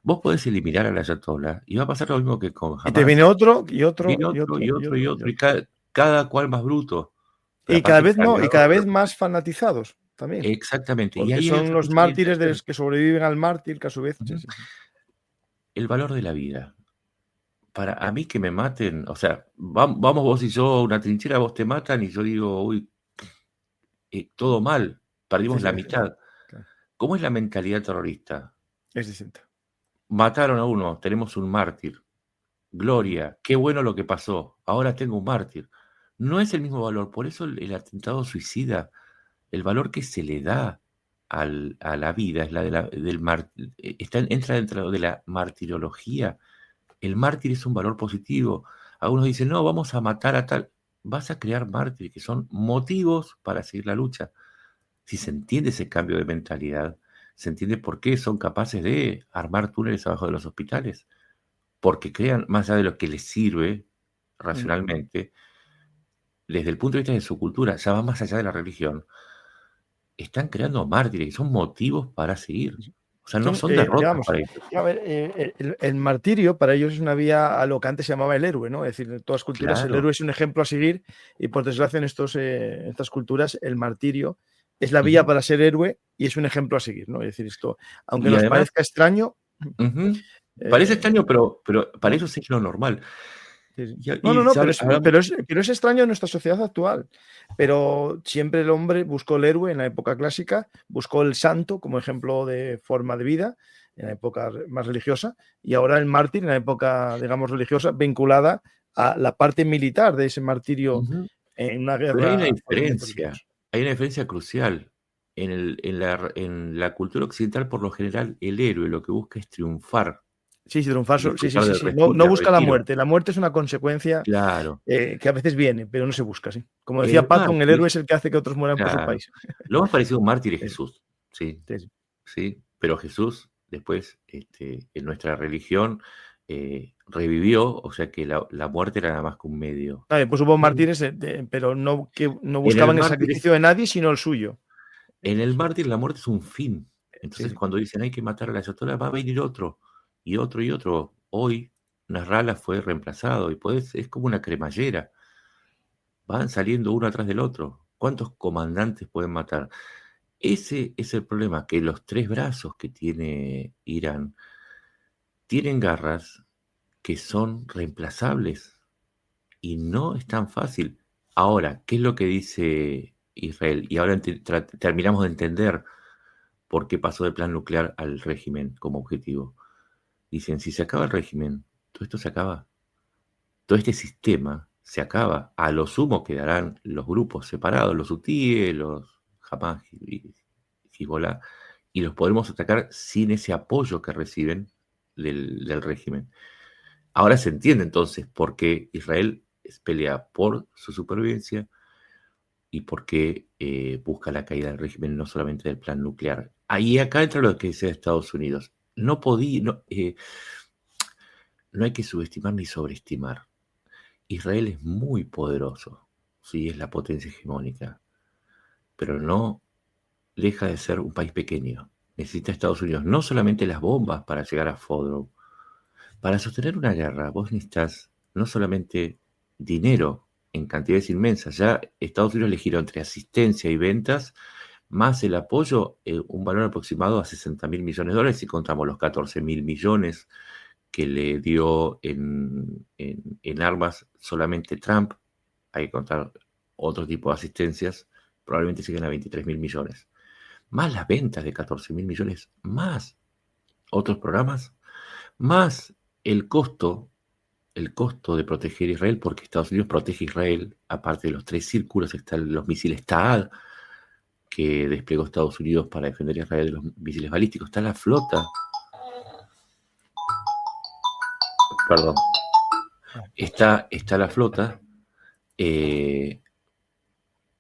Vos podés eliminar al ayatollah y va a pasar lo mismo que con Y te Hamas. viene otro, y otro, Viene y otro, otro, y y otro, y otro, y otro, y otro. cada cual más bruto. Pero Y cada aparte vez no, y cargado cada de vez más fanatizados también. exactamente. Y Porque ahí hay son otra los cosa bien mártires de interesante. los que sobreviven al mártir, que a su vez. Sí, Ujú. sí, sí. El valor de la vida. Para a mí que me maten, o sea, vamos vos y yo a una trinchera, vos te matan y yo digo, uy, todo mal, Sí, perdimos sí, la sí, mitad. claro. ¿Cómo es la mentalidad terrorista? Es distinto. Mataron a uno, tenemos un mártir. Gloria, qué bueno lo que pasó, ahora tengo un mártir. No es el mismo valor, por eso el atentado suicida, el valor que se le da a la vida es la del entra dentro de la martirología. El mártir es un valor positivo. Algunos dicen, no, vamos a matar a tal. Vas a crear mártires que son motivos para seguir la lucha. Si se entiende ese cambio de mentalidad, ¿Se entiende por qué son capaces de armar túneles abajo de los hospitales? Porque crean, más allá de lo que les sirve racionalmente, desde el punto de vista de su cultura, ya va más allá de la religión, están creando mártires y son motivos para seguir. O sea, no son derrotas para ellos. A ver, el martirio para ellos es una vía a lo que antes se llamaba el héroe, ¿no? Es decir, en todas las culturas el Claro. héroe es un ejemplo a seguir y por desgracia en estas culturas el martirio es la vía para ser héroe y es un ejemplo a seguir, ¿no? Es decir, esto, aunque Y nos además, parezca extraño, parece extraño, pero para ¿no? ellos es lo normal. Sí. Y No, hablamos- pero es extraño en nuestra sociedad actual. Pero siempre el hombre buscó el héroe en la época clásica, buscó el santo como ejemplo de forma de vida en la época más religiosa, y ahora el mártir en la época, digamos, religiosa, vinculada a la parte militar de ese martirio Ujú. en una Pero guerra por elementos religiosos. hay una diferencia crucial. En la cultura occidental, por lo general, el héroe lo que busca es triunfar Sí, sí, triunfar, y sí, disfrutar sí, del, sí. No, no del busca la retiro. muerte. La muerte es una consecuencia Claro. que a veces viene, pero no se busca, sí. Como decía El Patton, el mártir, héroe es el que hace que otros mueran por su claro. país. Lo más parecido a un mártir es Sí, Jesús, sí, sí. sí. Pero Jesús, después, en nuestra religión, revivió, o sea que la muerte era nada más que un medio. Pues hubo En mártires, pero no, que no en el buscaban el mártir sacrificio de nadie, sino el suyo. En el mártir la muerte es un fin. Sí, Entonces sí. cuando dicen hay que matar a la ayatolá, va a venir otro, y otro, y otro. Hoy Nasrallah fue reemplazado, y es como una cremallera. Van saliendo uno atrás del otro. ¿Cuántos comandantes pueden matar? Ese es el problema, que los tres brazos que tiene Irán tienen garras que son reemplazables, y no es tan fácil. Ahora, ¿qué es lo que dice Israel? Y ahora terminamos de entender por qué pasó del plan nuclear al régimen como objetivo. Dicen, si se acaba el régimen, todo esto se acaba. Todo este sistema se acaba. A lo sumo quedarán los grupos separados, los hutíes, los Hamas y Hezbollah, y los podremos atacar sin ese apoyo que reciben del régimen. Ahora se entiende entonces por qué Israel pelea por su supervivencia y por qué busca la caída del régimen, no solamente del plan nuclear. Ahí acá entra lo que dice Estados Unidos. No hay que subestimar ni sobreestimar. Israel es muy poderoso, sí, es la potencia hegemónica, pero no deja de ser un país pequeño. Necesita Estados Unidos no solamente las bombas para llegar a Fodro. Para sostener una guerra, vos necesitas no solamente dinero en cantidades inmensas. Ya Estados Unidos le giró entre asistencia y ventas, más el apoyo, un valor aproximado a $60.000 millones, si contamos los 14.000 millones que le dio en armas solamente Trump. Hay que contar otro tipo de asistencias, probablemente lleguen a 23.000 millones. Más las ventas de 14.000 millones, más otros programas, más el costo de proteger a Israel, porque Estados Unidos protege a Israel, aparte de los 3 círculos, están los misiles TAAD, que desplegó Estados Unidos para defender a Israel de los misiles balísticos, está la flota, perdón, está la flota,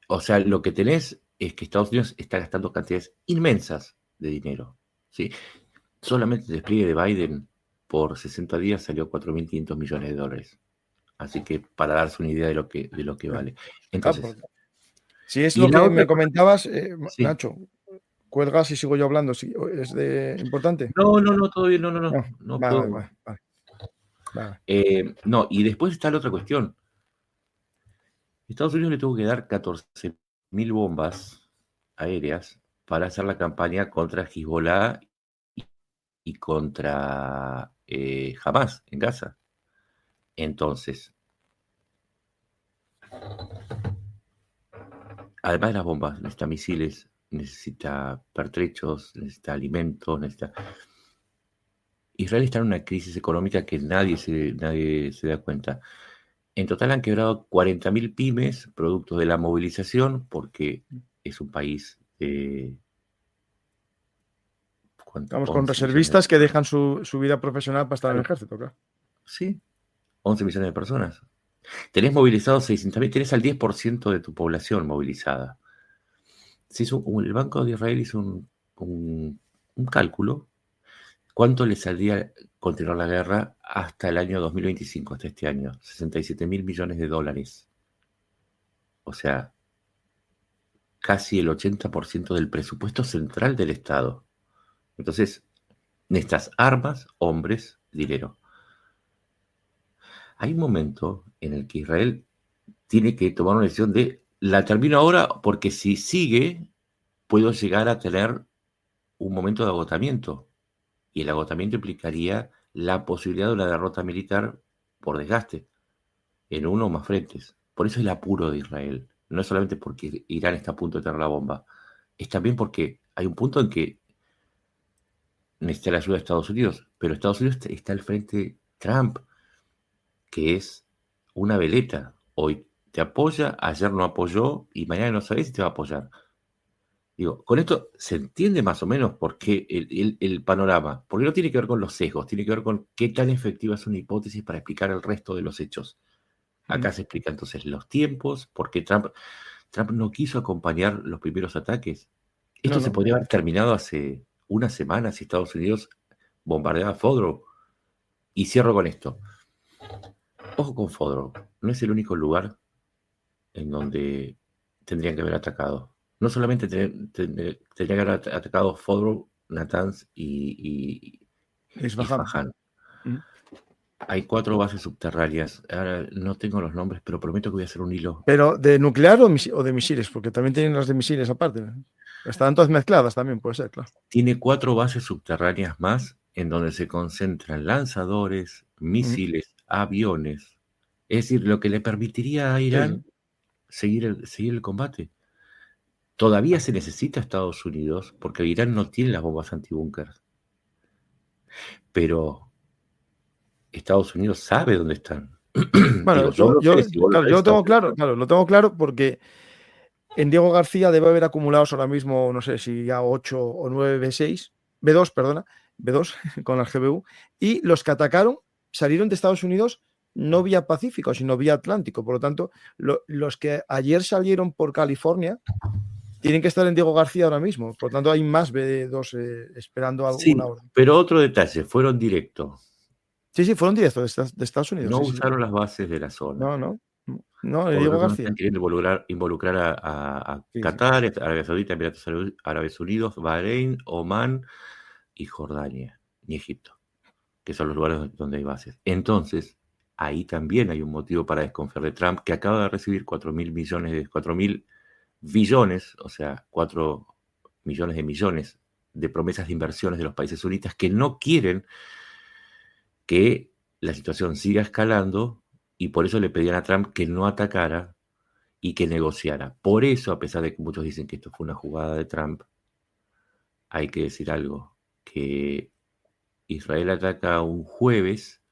o sea, lo que tenés es que Estados Unidos está gastando cantidades inmensas de dinero, ¿sí? Solamente el despliegue de Biden por 60 días salió $4.500 millones. Así que para darse una idea de lo que vale. Entonces, si es y lo la que otra, me comentabas, sí. Nacho, cuelgas y sigo yo hablando. ¿Sí? ¿Es importante? No, todo bien, no, No, no vale, puedo. vale, vale, vale. No, y después está la otra cuestión. Estados Unidos le tuvo que dar 14.000 bombas aéreas para hacer la campaña contra Hezbollah y contra Hamas en Gaza. Entonces, además de las bombas, necesita misiles, necesita pertrechos, necesita alimentos, Israel está en una crisis económica que nadie se da cuenta. En total han quebrado 40.000 pymes, producto de la movilización, porque es un país de... ¿Cuánto? Vamos, con 11 millones de reservistas que dejan personas. su vida profesional para estar en el Claro, ejército, claro. sí, 11 millones de personas. Tenés movilizados 600.000, tenés al 10% de tu población movilizada. El Banco de Israel hizo un un cálculo, ¿cuánto le saldría continuar la guerra hasta el año 2025, hasta este año? 67.000 millones de dólares. O sea, casi el 80% del presupuesto central del Estado. Entonces, necesitas armas, hombres, dinero. Hay un momento en el que Israel tiene que tomar una decisión de, la termino ahora porque si sigue, puedo llegar a tener un momento de agotamiento. Y el agotamiento implicaría la posibilidad de una derrota militar por desgaste en uno o más frentes. Por eso el apuro de Israel. No es solamente porque Irán está a punto de tener la bomba, es también porque hay un punto en que necesita la ayuda de Estados Unidos, pero Estados Unidos está al frente de Trump, que es una veleta. Hoy te apoya, ayer no apoyó y mañana no sabes si te va a apoyar. Digo, con esto se entiende más o menos por qué el panorama, porque no tiene que ver con los sesgos, tiene que ver con qué tan efectiva es una hipótesis para explicar el resto de los hechos. Acá se explica entonces los tiempos, por qué Trump no quiso acompañar los primeros ataques. Esto No, se no. podría haber terminado hace una semana si Estados Unidos bombardeaba Fodro. Y cierro con esto. Ojo con Fodro, no es el único lugar en donde tendrían que haber atacado. No solamente tendrían que haber atacado Fodro, Natanz y Isfahan. Fajan. Hay 4 bases subterráneas. Ahora no tengo los nombres, pero prometo que voy a hacer un hilo. ¿Pero de nuclear o de misiles? Porque también tienen las de misiles aparte. Están todas mezcladas también, puede ser, claro. Tiene 4 bases subterráneas más en donde se concentran lanzadores, misiles, aviones. Es decir, lo que le permitiría a Irán seguir el combate. Todavía se necesita a Estados Unidos porque Irán no tiene las bombas antibúnker. Pero Estados Unidos sabe dónde están. Bueno, Digo, yo no sé si vos lo claro, yo sabés, lo tengo Estados Unidos. claro, lo tengo claro porque en Diego García debe haber acumulados ahora mismo, no sé si ya 8 o 9 B6, B2, perdona, B2 con las GBU, y los que atacaron salieron de Estados Unidos no vía Pacífico, sino vía Atlántico. Por lo tanto, los que ayer salieron por California tienen que estar en Diego García ahora mismo. Por lo tanto, hay más B2 esperando alguna Sí, orden. pero otro detalle, fueron directos. Sí, fueron directos de Estados Unidos. No Sí. usaron las bases de la zona. No, Por Diego lo tanto, no García. están queriendo involucrar a Sí. Qatar, Arabia Saudita, Emiratos Árabes Unidos, Bahrein, Omán y Jordania, ni Egipto, que son los lugares donde hay bases. Entonces, ahí también hay un motivo para desconfiar de Trump, que acaba de recibir 4.000 billones, o sea, 4 millones de millones de promesas de inversiones de los países sunitas que no quieren que la situación siga escalando y por eso le pedían a Trump que no atacara y que negociara. Por eso, a pesar de que muchos dicen que esto fue una jugada de Trump, hay que decir algo, que Israel ataca un jueves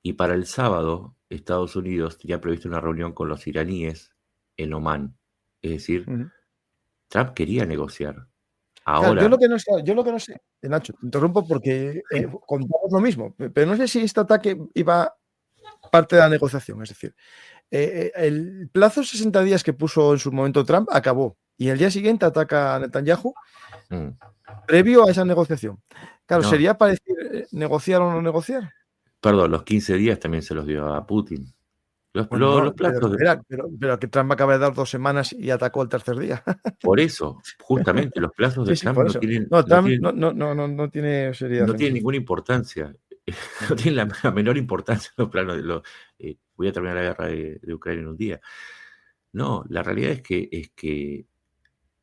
y para el sábado Estados Unidos tenía previsto una reunión con los iraníes en Omán. Es decir, Trump quería negociar. Ahora, claro, yo lo que no sé, Nacho, te interrumpo porque contamos lo mismo, pero no sé si este ataque iba parte de la negociación. Es decir, el plazo de 60 días que puso en su momento Trump acabó y el día siguiente ataca a Netanyahu previo a esa negociación. Claro, no, sería para decir negociar o no negociar. perdón, los 15 días también se los dio a Putin. Los Bueno, no, plazos pero que Trump acaba de dar 2 semanas y atacó el tercer día. por eso, justamente, los plazos de Sí, Trump por no eso. tienen, No, no Trump tienen, no tiene seriedad no en tienen eso. ninguna importancia. No tienen la menor importancia los planos voy a terminar la guerra de Ucrania en un día. No, la realidad es que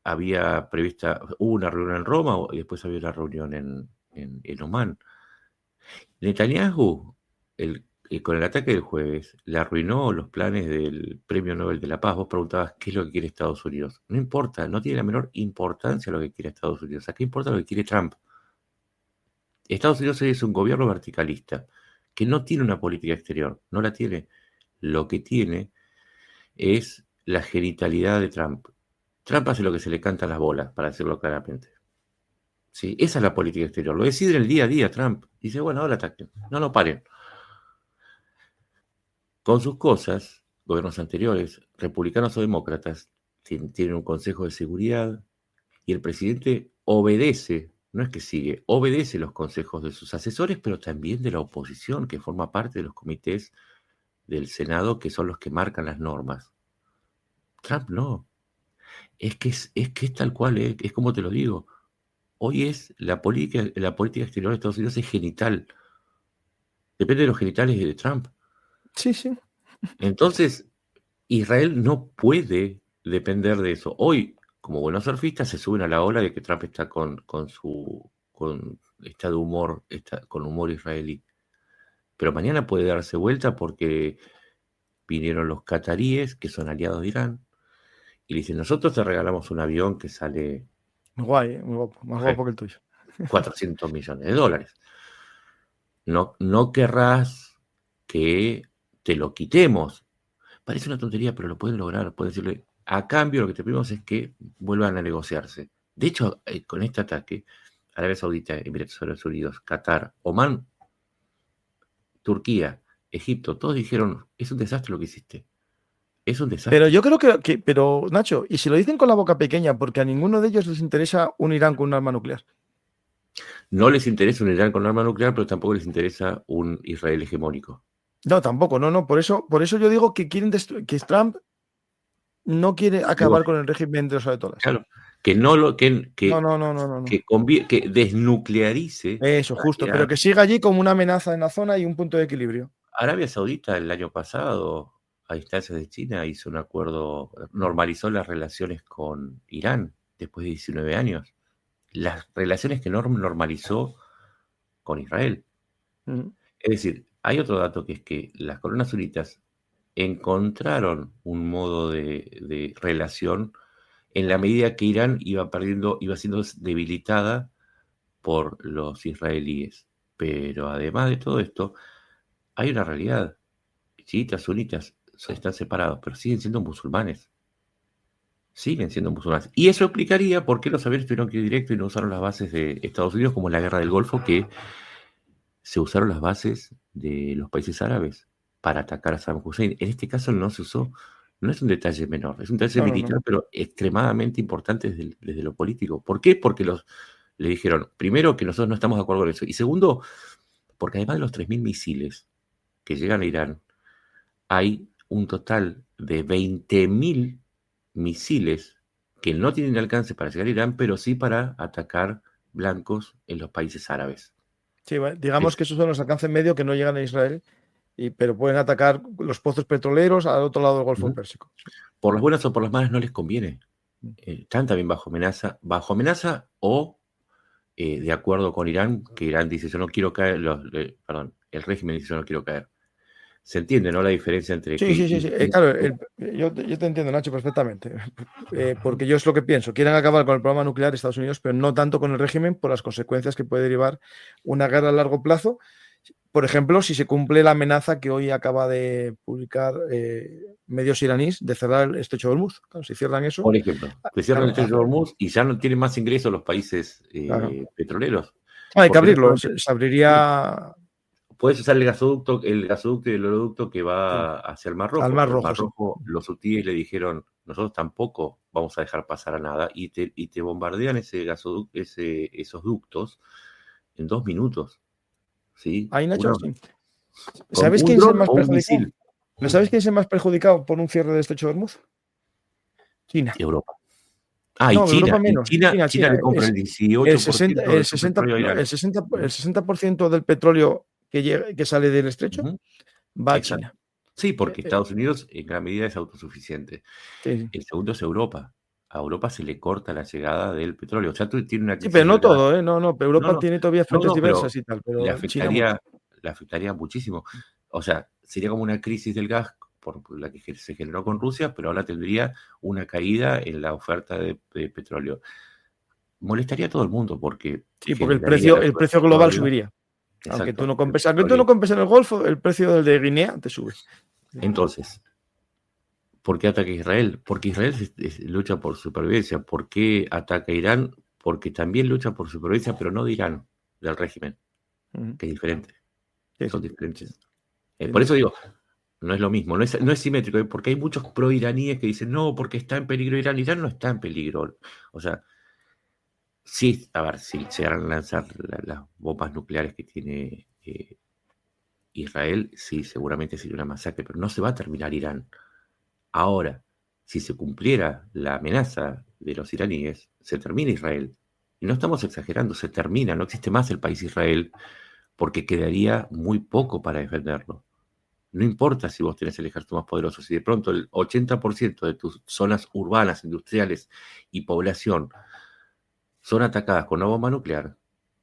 había hubo una reunión en Roma y después había una reunión en Omán. Netanyahu, con el ataque del jueves, le arruinó los planes del Premio Nobel de la Paz. Vos preguntabas qué es lo que quiere Estados Unidos. No importa, no tiene la menor importancia lo que quiere Estados Unidos. Aquí importa lo que quiere Trump. Estados Unidos es un gobierno verticalista que no tiene una política exterior, no la tiene. Lo que tiene es la genitalidad de Trump. Trump hace lo que se le canta a las bolas, para decirlo claramente. ¿Sí? Esa es la política exterior. Lo decide en el día a día Trump. Dice, bueno, ahora ataquen. No paren. Con sus cosas, gobiernos anteriores, republicanos o demócratas, tienen un Consejo de Seguridad y el presidente obedece no es que sigue, obedece los consejos de sus asesores, pero también de la oposición, que forma parte de los comités del Senado, que son los que marcan las normas. Trump no. Es que es tal cual, es como te lo digo. Hoy es la política exterior de Estados Unidos es genital. Depende de los genitales de Trump. Sí, sí. Entonces, Israel no puede depender de eso. Hoy, como buenos surfistas, se suben a la ola de que Trump está está de humor, está con humor israelí. Pero mañana puede darse vuelta porque vinieron los cataríes, que son aliados de Irán, y le dicen, nosotros te regalamos un avión que sale Muy guay, muy guapo, más guapo que el tuyo. 400 millones de dólares. No querrás que te lo quitemos. Parece una tontería, pero lo pueden lograr. Pueden decirle, a cambio lo que te pedimos es que vuelvan a negociarse. De hecho, con este ataque, Arabia Saudita, Emiratos Árabes Unidos, Qatar, Omán, Turquía, Egipto, todos dijeron, es un desastre lo que hiciste. Es un desastre. Pero yo creo pero Nacho, y si lo dicen con la boca pequeña, porque a ninguno de ellos les interesa un Irán con un arma nuclear. No les interesa un Irán con arma nuclear, pero tampoco les interesa un Israel hegemónico. No, tampoco, no. Por eso yo digo que quieren que Trump no quiere acabar con el régimen de los ayatolás. Claro, que no lo que No. que desnuclearice Eso, a justo, pero Irán. que siga allí como una amenaza en la zona y un punto de equilibrio. Arabia Saudita el año pasado, a instancias de China, hizo un acuerdo, normalizó las relaciones con Irán después de 19 años. Las relaciones que no normalizó con Israel. Es decir, hay otro dato que es que las coronas sunitas encontraron un modo de relación en la medida que Irán iba siendo debilitada por los israelíes. Pero además de todo esto, hay una realidad. Chiitas, sunitas están separados, pero siguen siendo musulmanes. Siguen siendo musulmanes. Y eso explicaría por qué los aviones tuvieron que ir directo y no usaron las bases de Estados Unidos, como en la Guerra del Golfo, que se usaron las bases de los países árabes para atacar a Saddam Hussein. En este caso no se usó, no es un detalle menor, es un detalle militar, pero extremadamente importante desde lo político. ¿Por qué? Porque le dijeron, primero, que nosotros no estamos de acuerdo con eso, y segundo, porque además de los 3.000 misiles que llegan a Irán, hay un total de 20.000 misiles que no tienen alcance para llegar a Irán, pero sí para atacar blancos en los países árabes. Sí, digamos que esos son los alcances medios que no llegan a Israel, pero pueden atacar los pozos petroleros al otro lado del Golfo Pérsico. Por las buenas o por las malas no les conviene. Están también bajo amenaza o de acuerdo con Irán, que Irán dice, yo no quiero caer, el régimen dice, yo no quiero caer. ¿Se entiende, no? La diferencia entre... Sí. Claro, yo te entiendo, Nacho, perfectamente. Porque yo es lo que pienso. Quieren acabar con el programa nuclear de Estados Unidos, pero no tanto con el régimen por las consecuencias que puede derivar una guerra a largo plazo. Por ejemplo, si se cumple la amenaza que hoy acaba de publicar medios iraníes de cerrar el estrecho de Hormuz. Claro, si cierran eso... Por ejemplo, se cierran el estrecho de Hormuz y ya no tienen más ingresos los países petroleros. Hay que abrirlo, se abriría... Puedes usar el gasoducto y el oleoducto que va hacia el Mar Rojo. Al Mar Rojo, el Mar Rojo los hutíes le dijeron, nosotros tampoco vamos a dejar pasar a nada, y te bombardean esos ductos en 2 minutos. ¿Sí? Ahí, Nacho, sí. ¿Sabes quién es el más perjudicado? ¿Sabes quién es el más perjudicado por un cierre de estrecho de Hormuz? China. Europa. No, y China. Europa menos. China le compra el 18%. El 60% del petróleo que sale del estrecho va a China. Sí, porque Estados Unidos en gran medida es autosuficiente. Sí. El segundo es Europa. A Europa se le corta la llegada del petróleo. O sea, tiene una crisis. Sí, pero no todo, No, pero Europa tiene todavía fuentes diversas y tal. Pero le afectaría muchísimo. O sea, sería como una crisis del gas por la que se generó con Rusia, pero ahora tendría una caída en la oferta de petróleo. Molestaría a todo el mundo porque... Sí, porque el precio global subiría. Exacto. Aunque tú no compres en el Golfo, el precio del de Guinea te sube. Entonces, ¿por qué ataca a Israel? Porque Israel lucha por supervivencia. ¿Por qué ataca a Irán? Porque también lucha por supervivencia, pero no de Irán, del régimen, que es diferente. Son diferentes. Por eso digo, no es lo mismo, no es simétrico, porque hay muchos pro-iraníes que dicen, no, porque está en peligro Irán. Irán no está en peligro. O sea, Sí, a ver, si llegaran a lanzar las bombas nucleares que tiene Israel, sí, seguramente sería una masacre, pero no se va a terminar Irán. Ahora, si se cumpliera la amenaza de los iraníes, se termina Israel. Y no estamos exagerando, se termina, no existe más el país Israel, porque quedaría muy poco para defenderlo. No importa si vos tenés el ejército más poderoso, si de pronto el 80% de tus zonas urbanas, industriales y población son atacadas con una bomba nuclear, o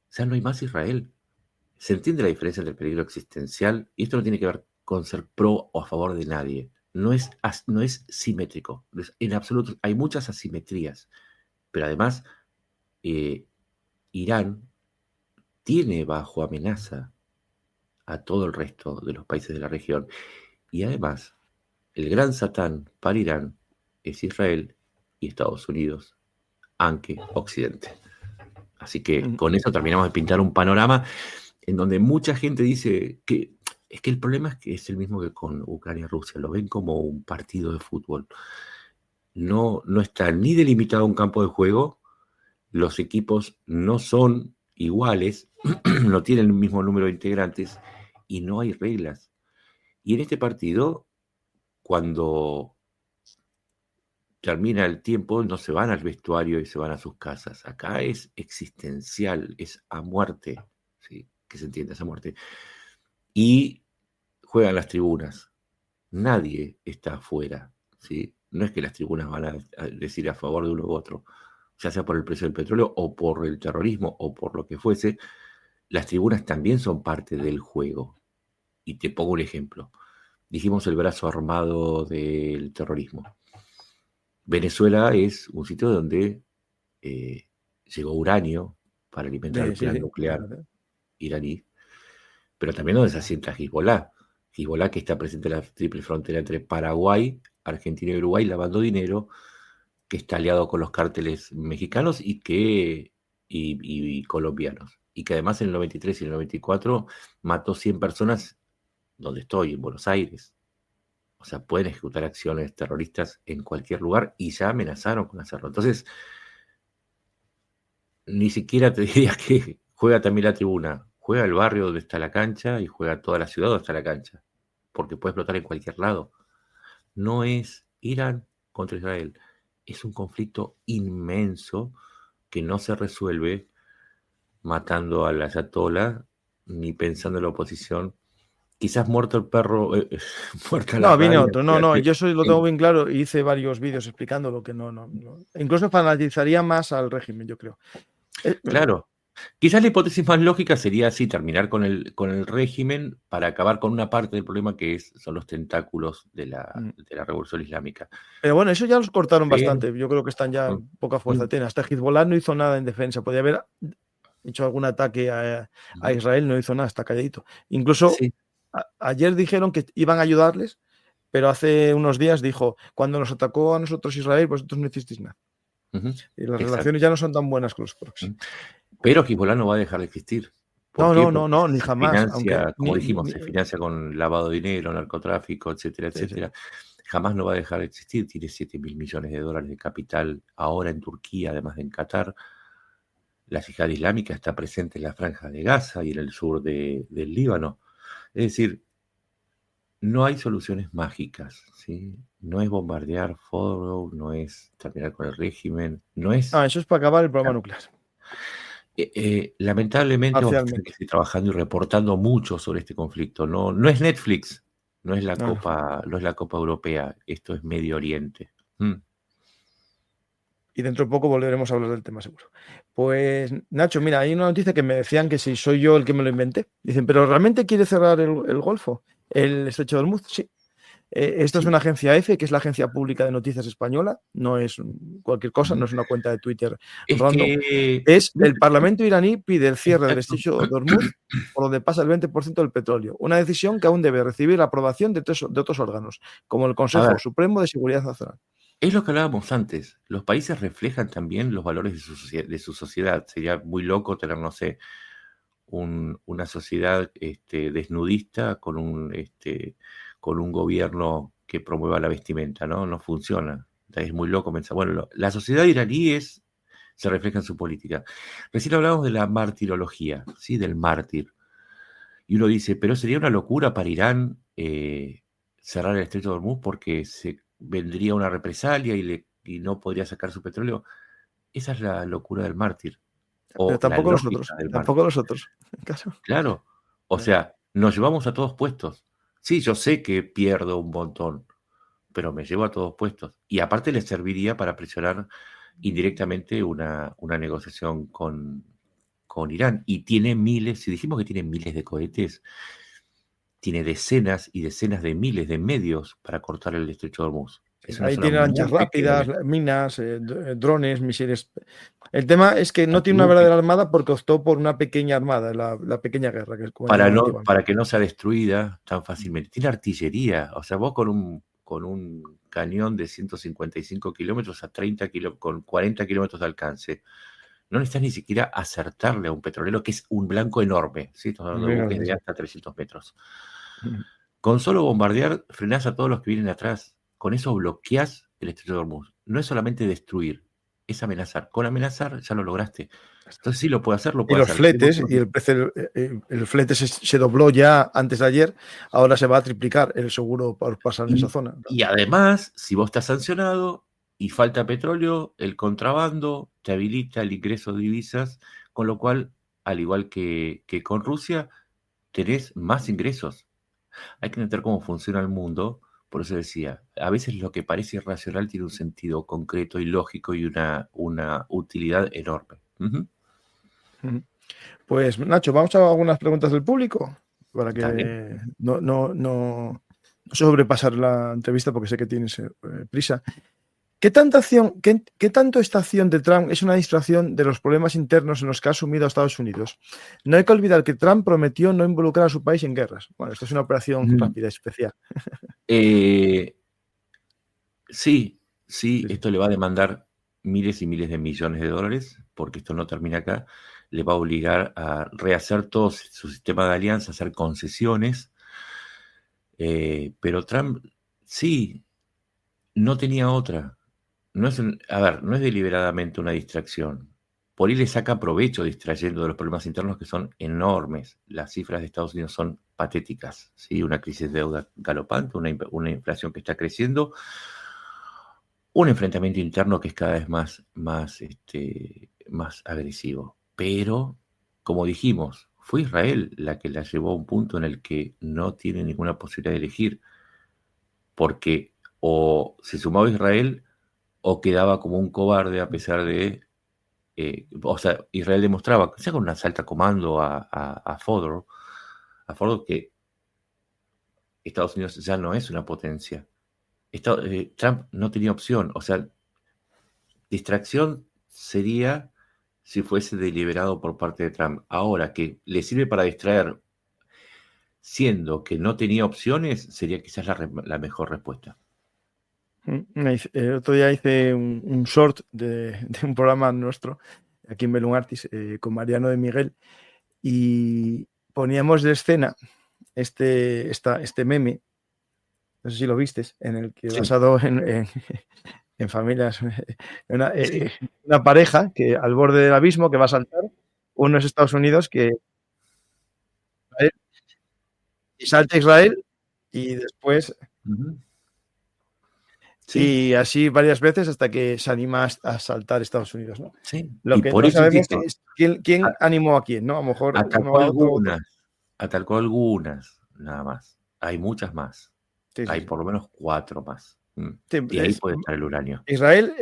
sea, no hay más Israel. Se entiende la diferencia entre el peligro existencial, y esto no tiene que ver con ser pro o a favor de nadie. No es simétrico. En absoluto, hay muchas asimetrías, pero además eh, Irán tiene bajo amenaza a todo el resto de los países de la región. Y además, el gran satán para Irán es Israel y Estados Unidos, aunque Occidente. Así que con eso terminamos de pintar un panorama en donde mucha gente dice que es que el problema es que es el mismo que con Ucrania y Rusia, lo ven como un partido de fútbol. No está ni delimitado un campo de juego, los equipos no son iguales, no tienen el mismo número de integrantes y no hay reglas. Y en este partido, cuando termina el tiempo, no se van al vestuario y se van a sus casas. Acá es existencial, es a muerte, ¿sí? Que se entienda esa muerte. Y juegan las tribunas. Nadie está afuera, ¿sí? No es que las tribunas van a decir a favor de uno u otro, ya sea por el precio del petróleo o por el terrorismo o por lo que fuese. Las tribunas también son parte del juego. Y te pongo un ejemplo. Dijimos el brazo armado del terrorismo. Venezuela es un sitio donde llegó uranio para alimentar el plan Sí, nuclear iraní, pero también donde se asienta Hezbollah. Hezbollah, que está presente en la triple frontera entre Paraguay, Argentina y Uruguay, lavando dinero, que está aliado con los cárteles mexicanos y colombianos. Y que además en el 93 y el 94 mató 100 personas donde estoy, en Buenos Aires. O sea, pueden ejecutar acciones terroristas en cualquier lugar y ya amenazaron con hacerlo. Entonces, ni siquiera te diría que juega también la tribuna. Juega el barrio donde está la cancha y juega toda la ciudad donde está la cancha. Porque puede explotar en cualquier lado. No es Irán contra Israel. Es un conflicto inmenso que no se resuelve matando a la ayatollah ni pensando en la oposición. Quizás muerto el perro, muerta la No, viene rabia. otro. No, yo eso lo tengo bien claro y hice varios vídeos explicando lo que no. Incluso fanatizaría más al régimen, yo creo. Claro. Quizás la hipótesis más lógica sería así, terminar con el régimen para acabar con una parte del problema que son los tentáculos de la revolución islámica. Pero bueno, eso ya los cortaron Pero, bastante. Yo creo que están ya poca fuerza mm, tienen. Hasta Hezbollah no hizo nada en defensa. Podía haber hecho algún ataque a Israel, no hizo nada, está calladito. Incluso sí. ayer dijeron que iban a ayudarles, pero hace unos días dijo, cuando nos atacó a nosotros Israel, vosotros no hicisteis nada. Y las Exacto. relaciones ya no son tan buenas con los proxies. Pero Hezbollah no va a dejar de existir. ¿Por No, qué? no, no, Porque no, ni se jamás. Aunque financia, como dijimos, se financia con lavado de dinero, narcotráfico, etcétera, sí. etcétera. Jamás no va a dejar de existir. Tiene 7.000 millones de dólares de capital ahora en Turquía, además de en Qatar. La yihad islámica está presente en la Franja de Gaza y en el sur del Líbano. Es decir, no hay soluciones mágicas, ¿sí? No es bombardear Fordow, no es terminar con el régimen, no es... Eso es para acabar el programa nuclear. Lamentablemente vamos a tener que Parcialmente. seguir trabajando y reportando mucho sobre este conflicto. No es Netflix, no es la No. Copa Europea, esto es Medio Oriente. Y dentro de poco volveremos a hablar del tema, seguro. Pues, Nacho, mira, hay una noticia que me decían que si soy yo el que me lo inventé. Dicen, ¿pero realmente quiere cerrar el Golfo? ¿El Estrecho de Hormuz? Sí. Esto es Sí. una agencia EFE, que es la agencia pública de noticias española. No es cualquier cosa, no es una cuenta de Twitter Es random. que... Es el Parlamento iraní pide el cierre del Exacto. Estrecho de Hormuz, por donde pasa el 20% del petróleo. Una decisión que aún debe recibir la aprobación de otros órganos, como el A Consejo ver, Supremo de Seguridad Nacional. es lo que hablábamos antes. Los países reflejan también los valores de su sociedad. Sería muy loco tener, no sé, una sociedad desnudista con un gobierno que promueva la vestimenta, ¿no? No funciona. Es muy loco pensar. Bueno, la sociedad iraní es se refleja en su política. Recién hablamos de la martirología, ¿sí? Del mártir. Y uno dice, pero sería una locura para Irán cerrar el estrecho de Hormuz porque se vendría una represalia y no podría sacar su petróleo. Esa es la locura del mártir, Pero o la tampoco nosotros, lógica del tampoco mártir. nosotros. Claro. Claro, o sea, nos llevamos a todos puestos. Sí, yo sé que pierdo un montón, pero me llevo a todos puestos. Y aparte les serviría para presionar indirectamente una negociación con Irán. Y tiene miles, si dijimos que tiene miles de cohetes, tiene decenas y decenas de miles de medios para cortar el estrecho de Hormuz. Es una Ahí zona tiene lanchas muy pequeña. rápidas, minas, drones, misiles. El tema es que no tiene una Absolutamente. verdadera armada porque optó por una pequeña armada, la pequeña guerra, que es como llaman antiguamente. Para que no sea destruida tan fácilmente. Tiene artillería, o sea, vos con un cañón de 155 kilómetros a 30 kilómetros, con 40 kilómetros de alcance, no necesitas ni siquiera acertarle a un petrolero que es un blanco enorme, ¿sí? Estamos hablando de Muy buques grande, de sí. hasta 300 metros. Con solo bombardear, frenás a todos los que vienen atrás. Con eso bloqueás el estrecho de Hormuz. No es solamente destruir, es amenazar. Con amenazar ya lo lograste. Entonces sí lo puede hacer, lo Y puede los hacer. fletes, y el precio, el flete se dobló ya antes de ayer, ahora se va a triplicar el seguro por pasar en esa zona. Y además, si vos estás sancionado y falta petróleo, el contrabando te habilita el ingreso de divisas, con lo cual, al igual que con Rusia, tenés más ingresos. Hay que entender cómo funciona el mundo. Por eso decía, a veces lo que parece irracional tiene un sentido concreto y lógico y una utilidad enorme. Uh-huh. Pues Nacho, vamos a algunas preguntas del público para Dale. que no sobrepasar la entrevista porque sé que tienes prisa. ¿Qué tanto esta acción de Trump es una distracción de los problemas internos en los que ha asumido a Estados Unidos? No hay que olvidar que Trump prometió no involucrar a su país en guerras. Bueno, esto es una operación rápida, especial. Sí, Sí. esto le va a demandar miles y miles de millones de dólares, porque esto no termina acá. Le va a obligar a rehacer todo su sistema de alianza, hacer concesiones. Pero Trump, sí, no tenía otra. No es deliberadamente una distracción. Por ahí le saca provecho distrayendo de los problemas internos que son enormes. Las cifras de Estados Unidos son patéticas, ¿sí? Una crisis de deuda galopante, una inflación que está creciendo, un enfrentamiento interno que es cada vez más agresivo. Pero, como dijimos, fue Israel la que la llevó a un punto en el que no tiene ninguna posibilidad de elegir, porque o se sumaba a Israel o quedaba como un cobarde a pesar de... o sea, Israel demostraba, sea con un asalto a comando a Fodor, que Estados Unidos ya no es una potencia. Trump no tenía opción, o sea, distracción sería si fuese deliberado por parte de Trump. Ahora, que le sirve para distraer, siendo que no tenía opciones, sería quizás la mejor respuesta. El otro día hice un short de un programa nuestro, aquí en Belum Artis, con Mariano de Miguel, y poníamos de escena este meme, no sé si lo vistes, en el que Sí. basado en familias, una pareja que al borde del abismo que va a saltar, uno es Estados Unidos y salta Israel y después Uh-huh. Sí. Y así varias veces hasta que se anima a saltar Estados Unidos, ¿no? Sí. Lo Y que por no eso sabemos insisto, es quién animó a quién, ¿no? A lo mejor uno a otro. atacó algunas, nada más. Hay muchas más. Sí, Hay sí. por lo menos 4 más. Sí, Y ahí puede estar el uranio. Israel,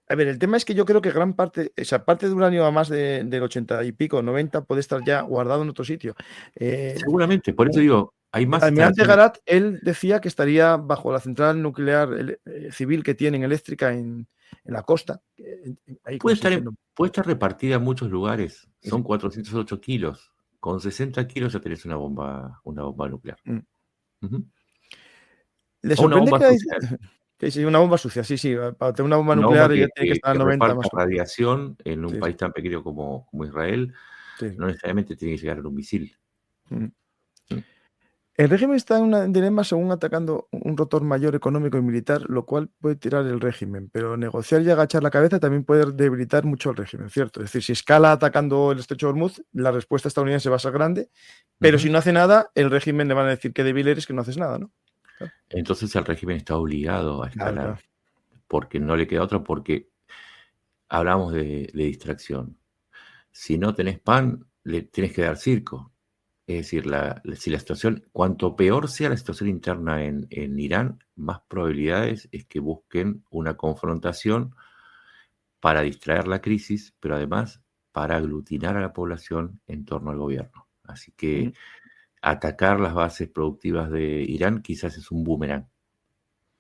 a ver, el tema es que yo creo que gran parte, esa parte de uranio a más del 80 y pico, 90, puede estar ya guardado en otro sitio. Seguramente, por eso digo, hay más El almirante instalaciones. Garat, él decía que estaría bajo la central nuclear civil que tienen eléctrica en la costa. Ahí, Puede estar repartida en muchos lugares. Son 408 kilos. Con 60 kilos ya tenés una bomba nuclear. Uh-huh. ¿Le O una sorprende bomba que sucia. Sí, una bomba sucia, sí. Para tener una bomba Una nuclear bomba ya tiene que estar a 90 reparta más o menos. radiación en un país tan pequeño como Israel. Sí. No necesariamente tiene que llegar en un misil. El régimen está en un dilema según atacando un rotor mayor económico y militar, lo cual puede tirar el régimen, pero negociar y agachar la cabeza también puede debilitar mucho el régimen, ¿cierto? Es decir, si escala atacando el estrecho de Hormuz, la respuesta estadounidense va a ser grande, pero si no hace nada, el régimen le van a decir que débil eres, que no haces nada, ¿no? Claro. Entonces el régimen está obligado a Claro, escalar, claro. porque no le queda otra, porque hablamos de distracción. Si no tenés pan, le tienes que dar circo. Es decir, si la situación, cuanto peor sea la situación interna en Irán, más probabilidades es que busquen una confrontación para distraer la crisis, pero además para aglutinar a la población en torno al gobierno. Así que atacar las bases productivas de Irán quizás es un boomerang.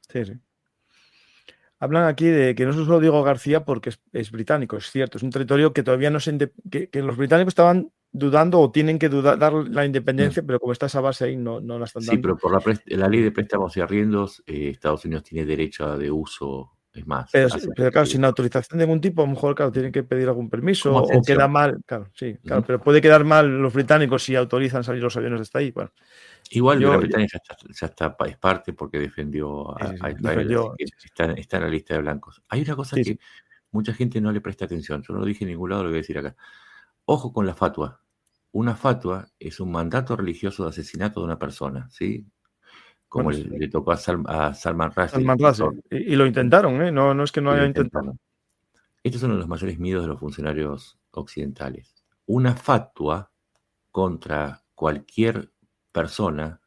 Sí, sí. Hablan aquí de que no es solo Diego García porque es británico, es cierto, es un territorio que todavía no se... que los británicos estaban dudando o tienen que dar la independencia, pero como está esa base ahí no la están Sí, dando. pero por la ley de préstamos y arriendos, Estados Unidos tiene derecho de uso, es más, Pero claro, sin autorización de ningún tipo, a lo mejor, claro, tienen que pedir algún permiso como o queda atención. mal, claro, sí, claro, pero puede quedar mal los británicos si autorizan salir los aviones desde ahí. Bueno, Igual Gran yo, Bretaña ya está, es parte porque defendió sí, sí, a sí, Israel, así defendió, que sí, sí, está en la lista de blancos. Hay una cosa sí, sí. que mucha gente no le presta atención, yo no lo dije en ningún lado, lo voy a decir acá. Ojo con la fatua. Una fatua es un mandato religioso de asesinato de una persona, ¿sí? Como Bueno, le tocó a Salman Rushdie. Salman Rushdie, y lo intentaron, ¿eh? No es que no Y lo haya intentado. intentaron. Este es uno de los mayores miedos de los funcionarios occidentales. Una fatua contra cualquier persona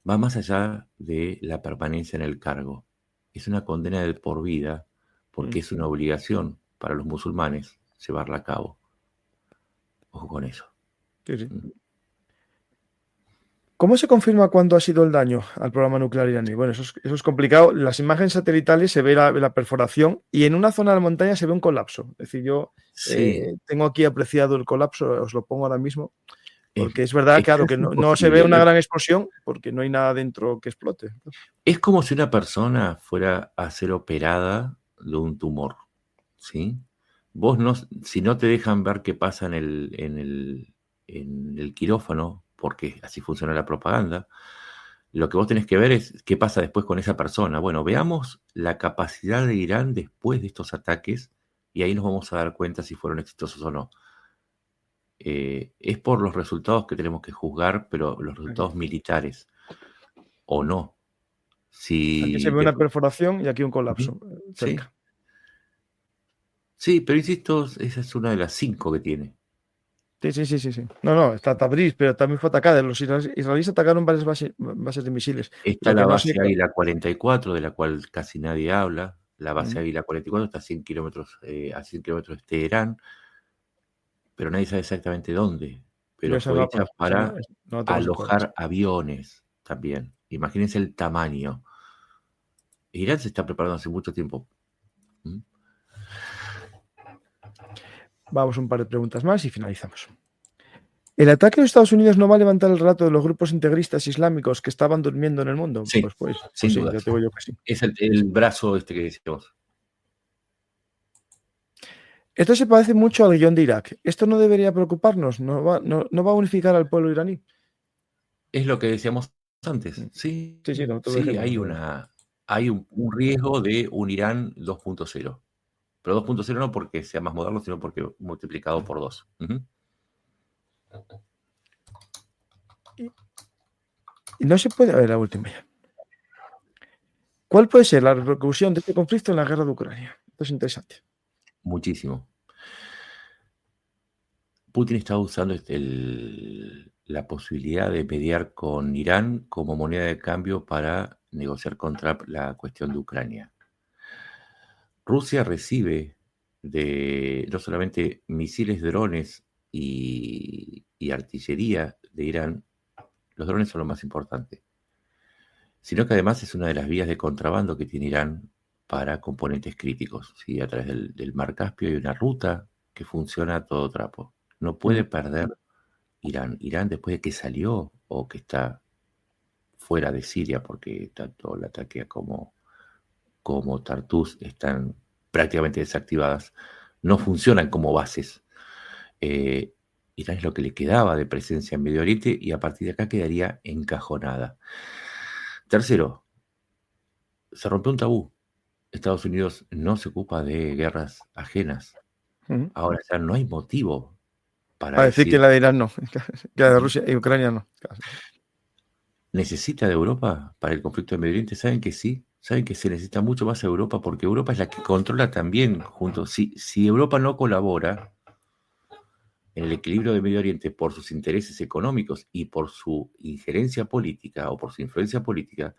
va más allá de la permanencia en el cargo. Es una condena de por vida porque es una obligación para los musulmanes llevarla a cabo. Ojo con eso. Sí, sí. ¿Cómo se confirma cuándo ha sido el daño al programa nuclear iraní? Bueno, eso es complicado. Las imágenes satelitales se ve la perforación y en una zona de la montaña se ve un colapso. Es decir, yo Sí, tengo aquí apreciado el colapso, os lo pongo ahora mismo, es, porque es verdad, es claro, que casi no se ve una imposible. gran explosión porque no hay nada dentro que explote. Es como si una persona fuera a ser operada de un tumor, ¿sí? Vos no, si no te dejan ver qué pasa en el quirófano, porque así funciona la propaganda, lo que vos tenés que ver es qué pasa después con esa persona. Bueno, veamos la capacidad de Irán después de estos ataques y ahí nos vamos a dar cuenta si fueron exitosos o no. Es por los resultados que tenemos que juzgar, pero los resultados militares o no. Aquí se Si ve una perforación y aquí un Ujú. colapso Sí, cerca. sí, pero insisto, esa es una de las 5 que tiene. Sí, sí, sí, sí, sí. No, está Tabriz, pero también fue atacada. Los israelíes atacaron varias bases de misiles. Está Lo que la no sé, base Águila 44, de la cual casi nadie habla. La base Ujú. Águila 44 está a 100 kilómetros, de Teherán, pero nadie sabe exactamente dónde. Yo Pero esa fue no, hecha esa no, para no la tengo situada. alojar aviones también. Imagínense el tamaño. Irán se está preparando hace mucho tiempo. ¿Mm? Vamos un par de preguntas más y finalizamos. ¿El ataque de Estados Unidos no va a levantar el relato de los grupos integristas islámicos que estaban durmiendo en el mundo? Sí, Pues sin sí, ya dudas. te digo yo que sí. Es el brazo este que decíamos. Esto se parece mucho al guión de Irak. ¿Esto no debería preocuparnos? ¿No va a unificar al pueblo iraní? Es lo que decíamos antes. Sí, Sí, sí, no te lo sí, dijimos. hay un riesgo de un Irán 2.0. Pero 2.0 no porque sea más moderno, sino porque multiplicado por 2. Y no se puede. A ver, la última ya. ¿Cuál puede ser la repercusión de este conflicto en la guerra de Ucrania? Esto es interesante. Muchísimo. Putin está usando la posibilidad de mediar con Irán como moneda de cambio para negociar con Trump la cuestión de Ucrania. Rusia recibe no solamente misiles, drones y artillería de Irán, los drones son lo más importante, sino que además es una de las vías de contrabando que tiene Irán para componentes críticos. ¿Sí? A través del Mar Caspio hay una ruta que funciona a todo trapo. No puede perder Irán. Irán, después de que salió o que está fuera de Siria, porque tanto la Latakia como Tartus están prácticamente desactivadas, no funcionan como bases. Eh, Irán es lo que le quedaba de presencia en Medio Oriente y a partir de acá quedaría encajonada. Tercero, se rompió un tabú. Estados Unidos no se ocupa de guerras ajenas. Ahora ya no hay motivo para decir que la de Irán no, que la de Rusia y Ucrania no. ¿Necesita de Europa para el conflicto de Medio Oriente? ¿Saben que sí? ¿Saben que se necesita mucho más a Europa? Porque Europa es la que controla también juntos. Si Europa no colabora en el equilibrio de Medio Oriente por sus intereses económicos y por su injerencia política o por su influencia política,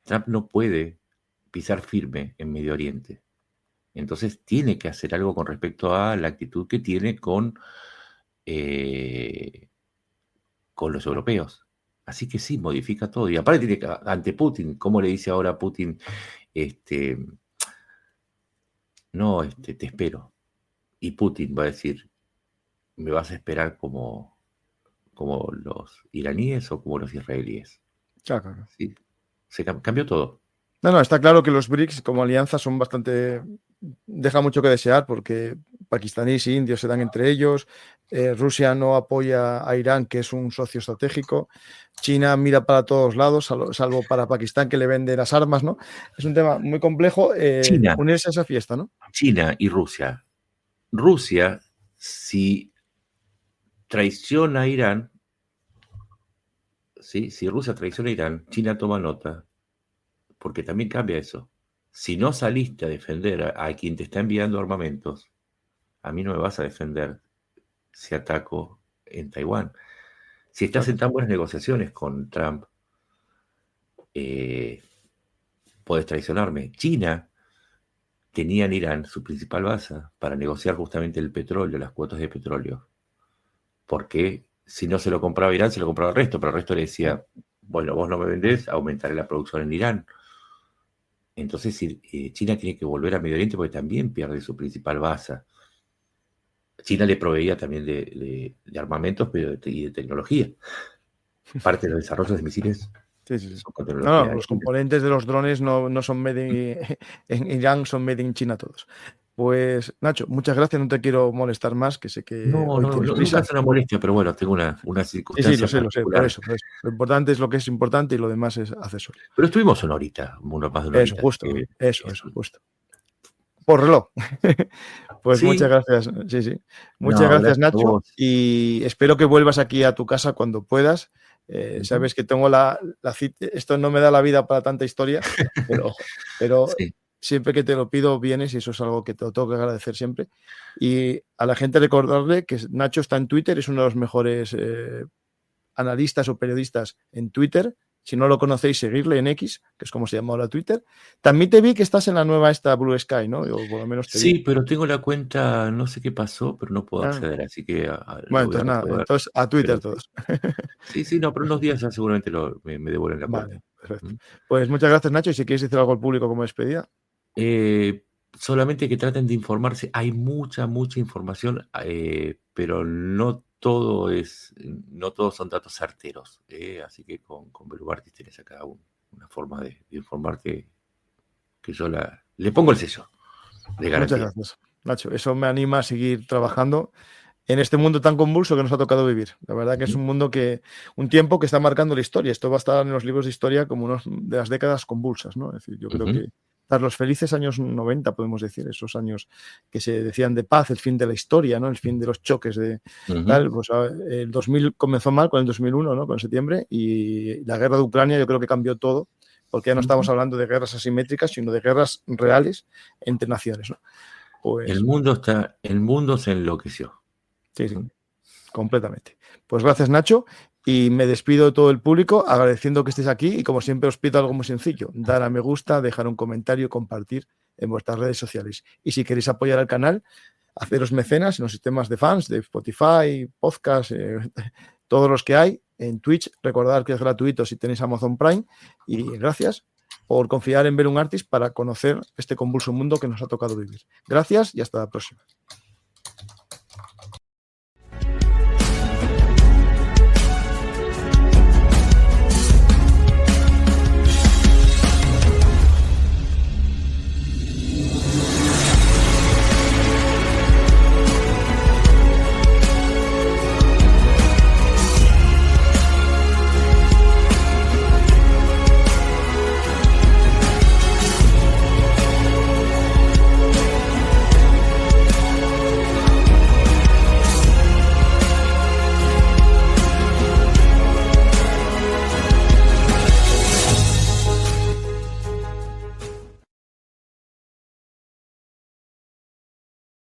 Trump no puede pisar firme en Medio Oriente. Entonces tiene que hacer algo con respecto a la actitud que tiene con los europeos. Así que sí, modifica todo. Y aparte tiene que, ante Putin, ¿cómo le dice ahora a Putin? No, te espero. Y Putin va a decir, ¿me vas a esperar como los iraníes o como los israelíes? Claro. Sí, se cambió todo. No, está claro que los BRICS como alianza son bastante... Deja mucho que desear porque pakistaníes e indios se dan entre ellos, Rusia no apoya a Irán, que es un socio estratégico, China mira para todos lados, salvo para Pakistán, que le vende las armas, ¿no? Es un tema muy complejo unirse a esa fiesta, ¿no? China y Rusia. Rusia, si traiciona a Irán, ¿sí? Si Rusia traiciona a Irán, China toma nota, porque también cambia eso. Si no saliste a defender a quien te está enviando armamentos, a mí no me vas a defender si ataco en Taiwán. Si estás en tan buenas negociaciones con Trump, puedes traicionarme. China tenía en Irán su principal base para negociar justamente el petróleo, las cuotas de petróleo. Porque si no se lo compraba Irán, se lo compraba el resto, pero el resto le decía, bueno, vos no me vendés, aumentaré la producción en Irán. Entonces China tiene que volver a Medio Oriente porque también pierde su principal base. China le proveía también de armamentos y de tecnología. Parte de los desarrollos de misiles. Sí. No, los componentes de los drones no son made en Irán, son made in China todos. Pues, Nacho, muchas gracias, no te quiero molestar más, que sé que no es una molestia, pero bueno, tengo una circunstancia. Sí, lo sé, por eso. Lo importante es lo que es importante y lo demás es accesorio. Pero estuvimos una horita, más de una horita. Justo. Por reloj. Pues ¿sí? Muchas gracias. Sí. Muchas gracias, Nacho. Y espero que vuelvas aquí a tu casa cuando puedas. Sabes que tengo la cita. Esto no me da la vida para tanta historia, pero sí. Siempre que te lo pido vienes y eso es algo que te lo tengo que agradecer siempre. Y a la gente recordarle que Nacho está en Twitter, es uno de los mejores analistas o periodistas en Twitter. Si no lo conocéis, seguirle en X, que es como se llama ahora Twitter. También te vi que estás en la nueva Blue Sky, ¿no? O por lo menos sí, pero tengo la cuenta, no sé qué pasó, pero no puedo acceder, así que... Bueno, entonces nada, entonces a Twitter todos. Sí, no, pero unos días ya seguramente me devuelven la cuenta. Vale, perfecto. Pues muchas gracias, Nacho, y si quieres decir algo al público como despedida. Solamente que traten de informarse. Hay mucha información, pero no todos son datos certeros. Así que con Belubartis tenés acá una forma de informarte que yo le pongo el sello de garantía. Muchas gracias, Nacho. Eso me anima a seguir trabajando en este mundo tan convulso que nos ha tocado vivir. La verdad que es un tiempo que está marcando la historia. Esto va a estar en los libros de historia como una de las décadas convulsas, ¿no? Es decir, yo creo que los felices años 90, podemos decir, esos años que se decían de paz, el fin de la historia, ¿no? El fin de los choques de tal. Pues el 2000 comenzó mal con el 2001, ¿no? Con septiembre, y la guerra de Ucrania yo creo que cambió todo, porque ya no estamos hablando de guerras asimétricas, sino de guerras reales entre naciones, ¿no? Pues, el mundo se enloqueció. Sí, completamente. Pues gracias, Nacho. Y me despido de todo el público agradeciendo que estéis aquí y como siempre os pido algo muy sencillo, dar a me gusta, dejar un comentario, compartir en vuestras redes sociales. Y si queréis apoyar al canal, haceros mecenas en los sistemas de fans, de Spotify, podcast, todos los que hay, en Twitch. Recordad que es gratuito si tenéis Amazon Prime. Y gracias por confiar en Ver un Artist para conocer este convulso mundo que nos ha tocado vivir. Gracias y hasta la próxima.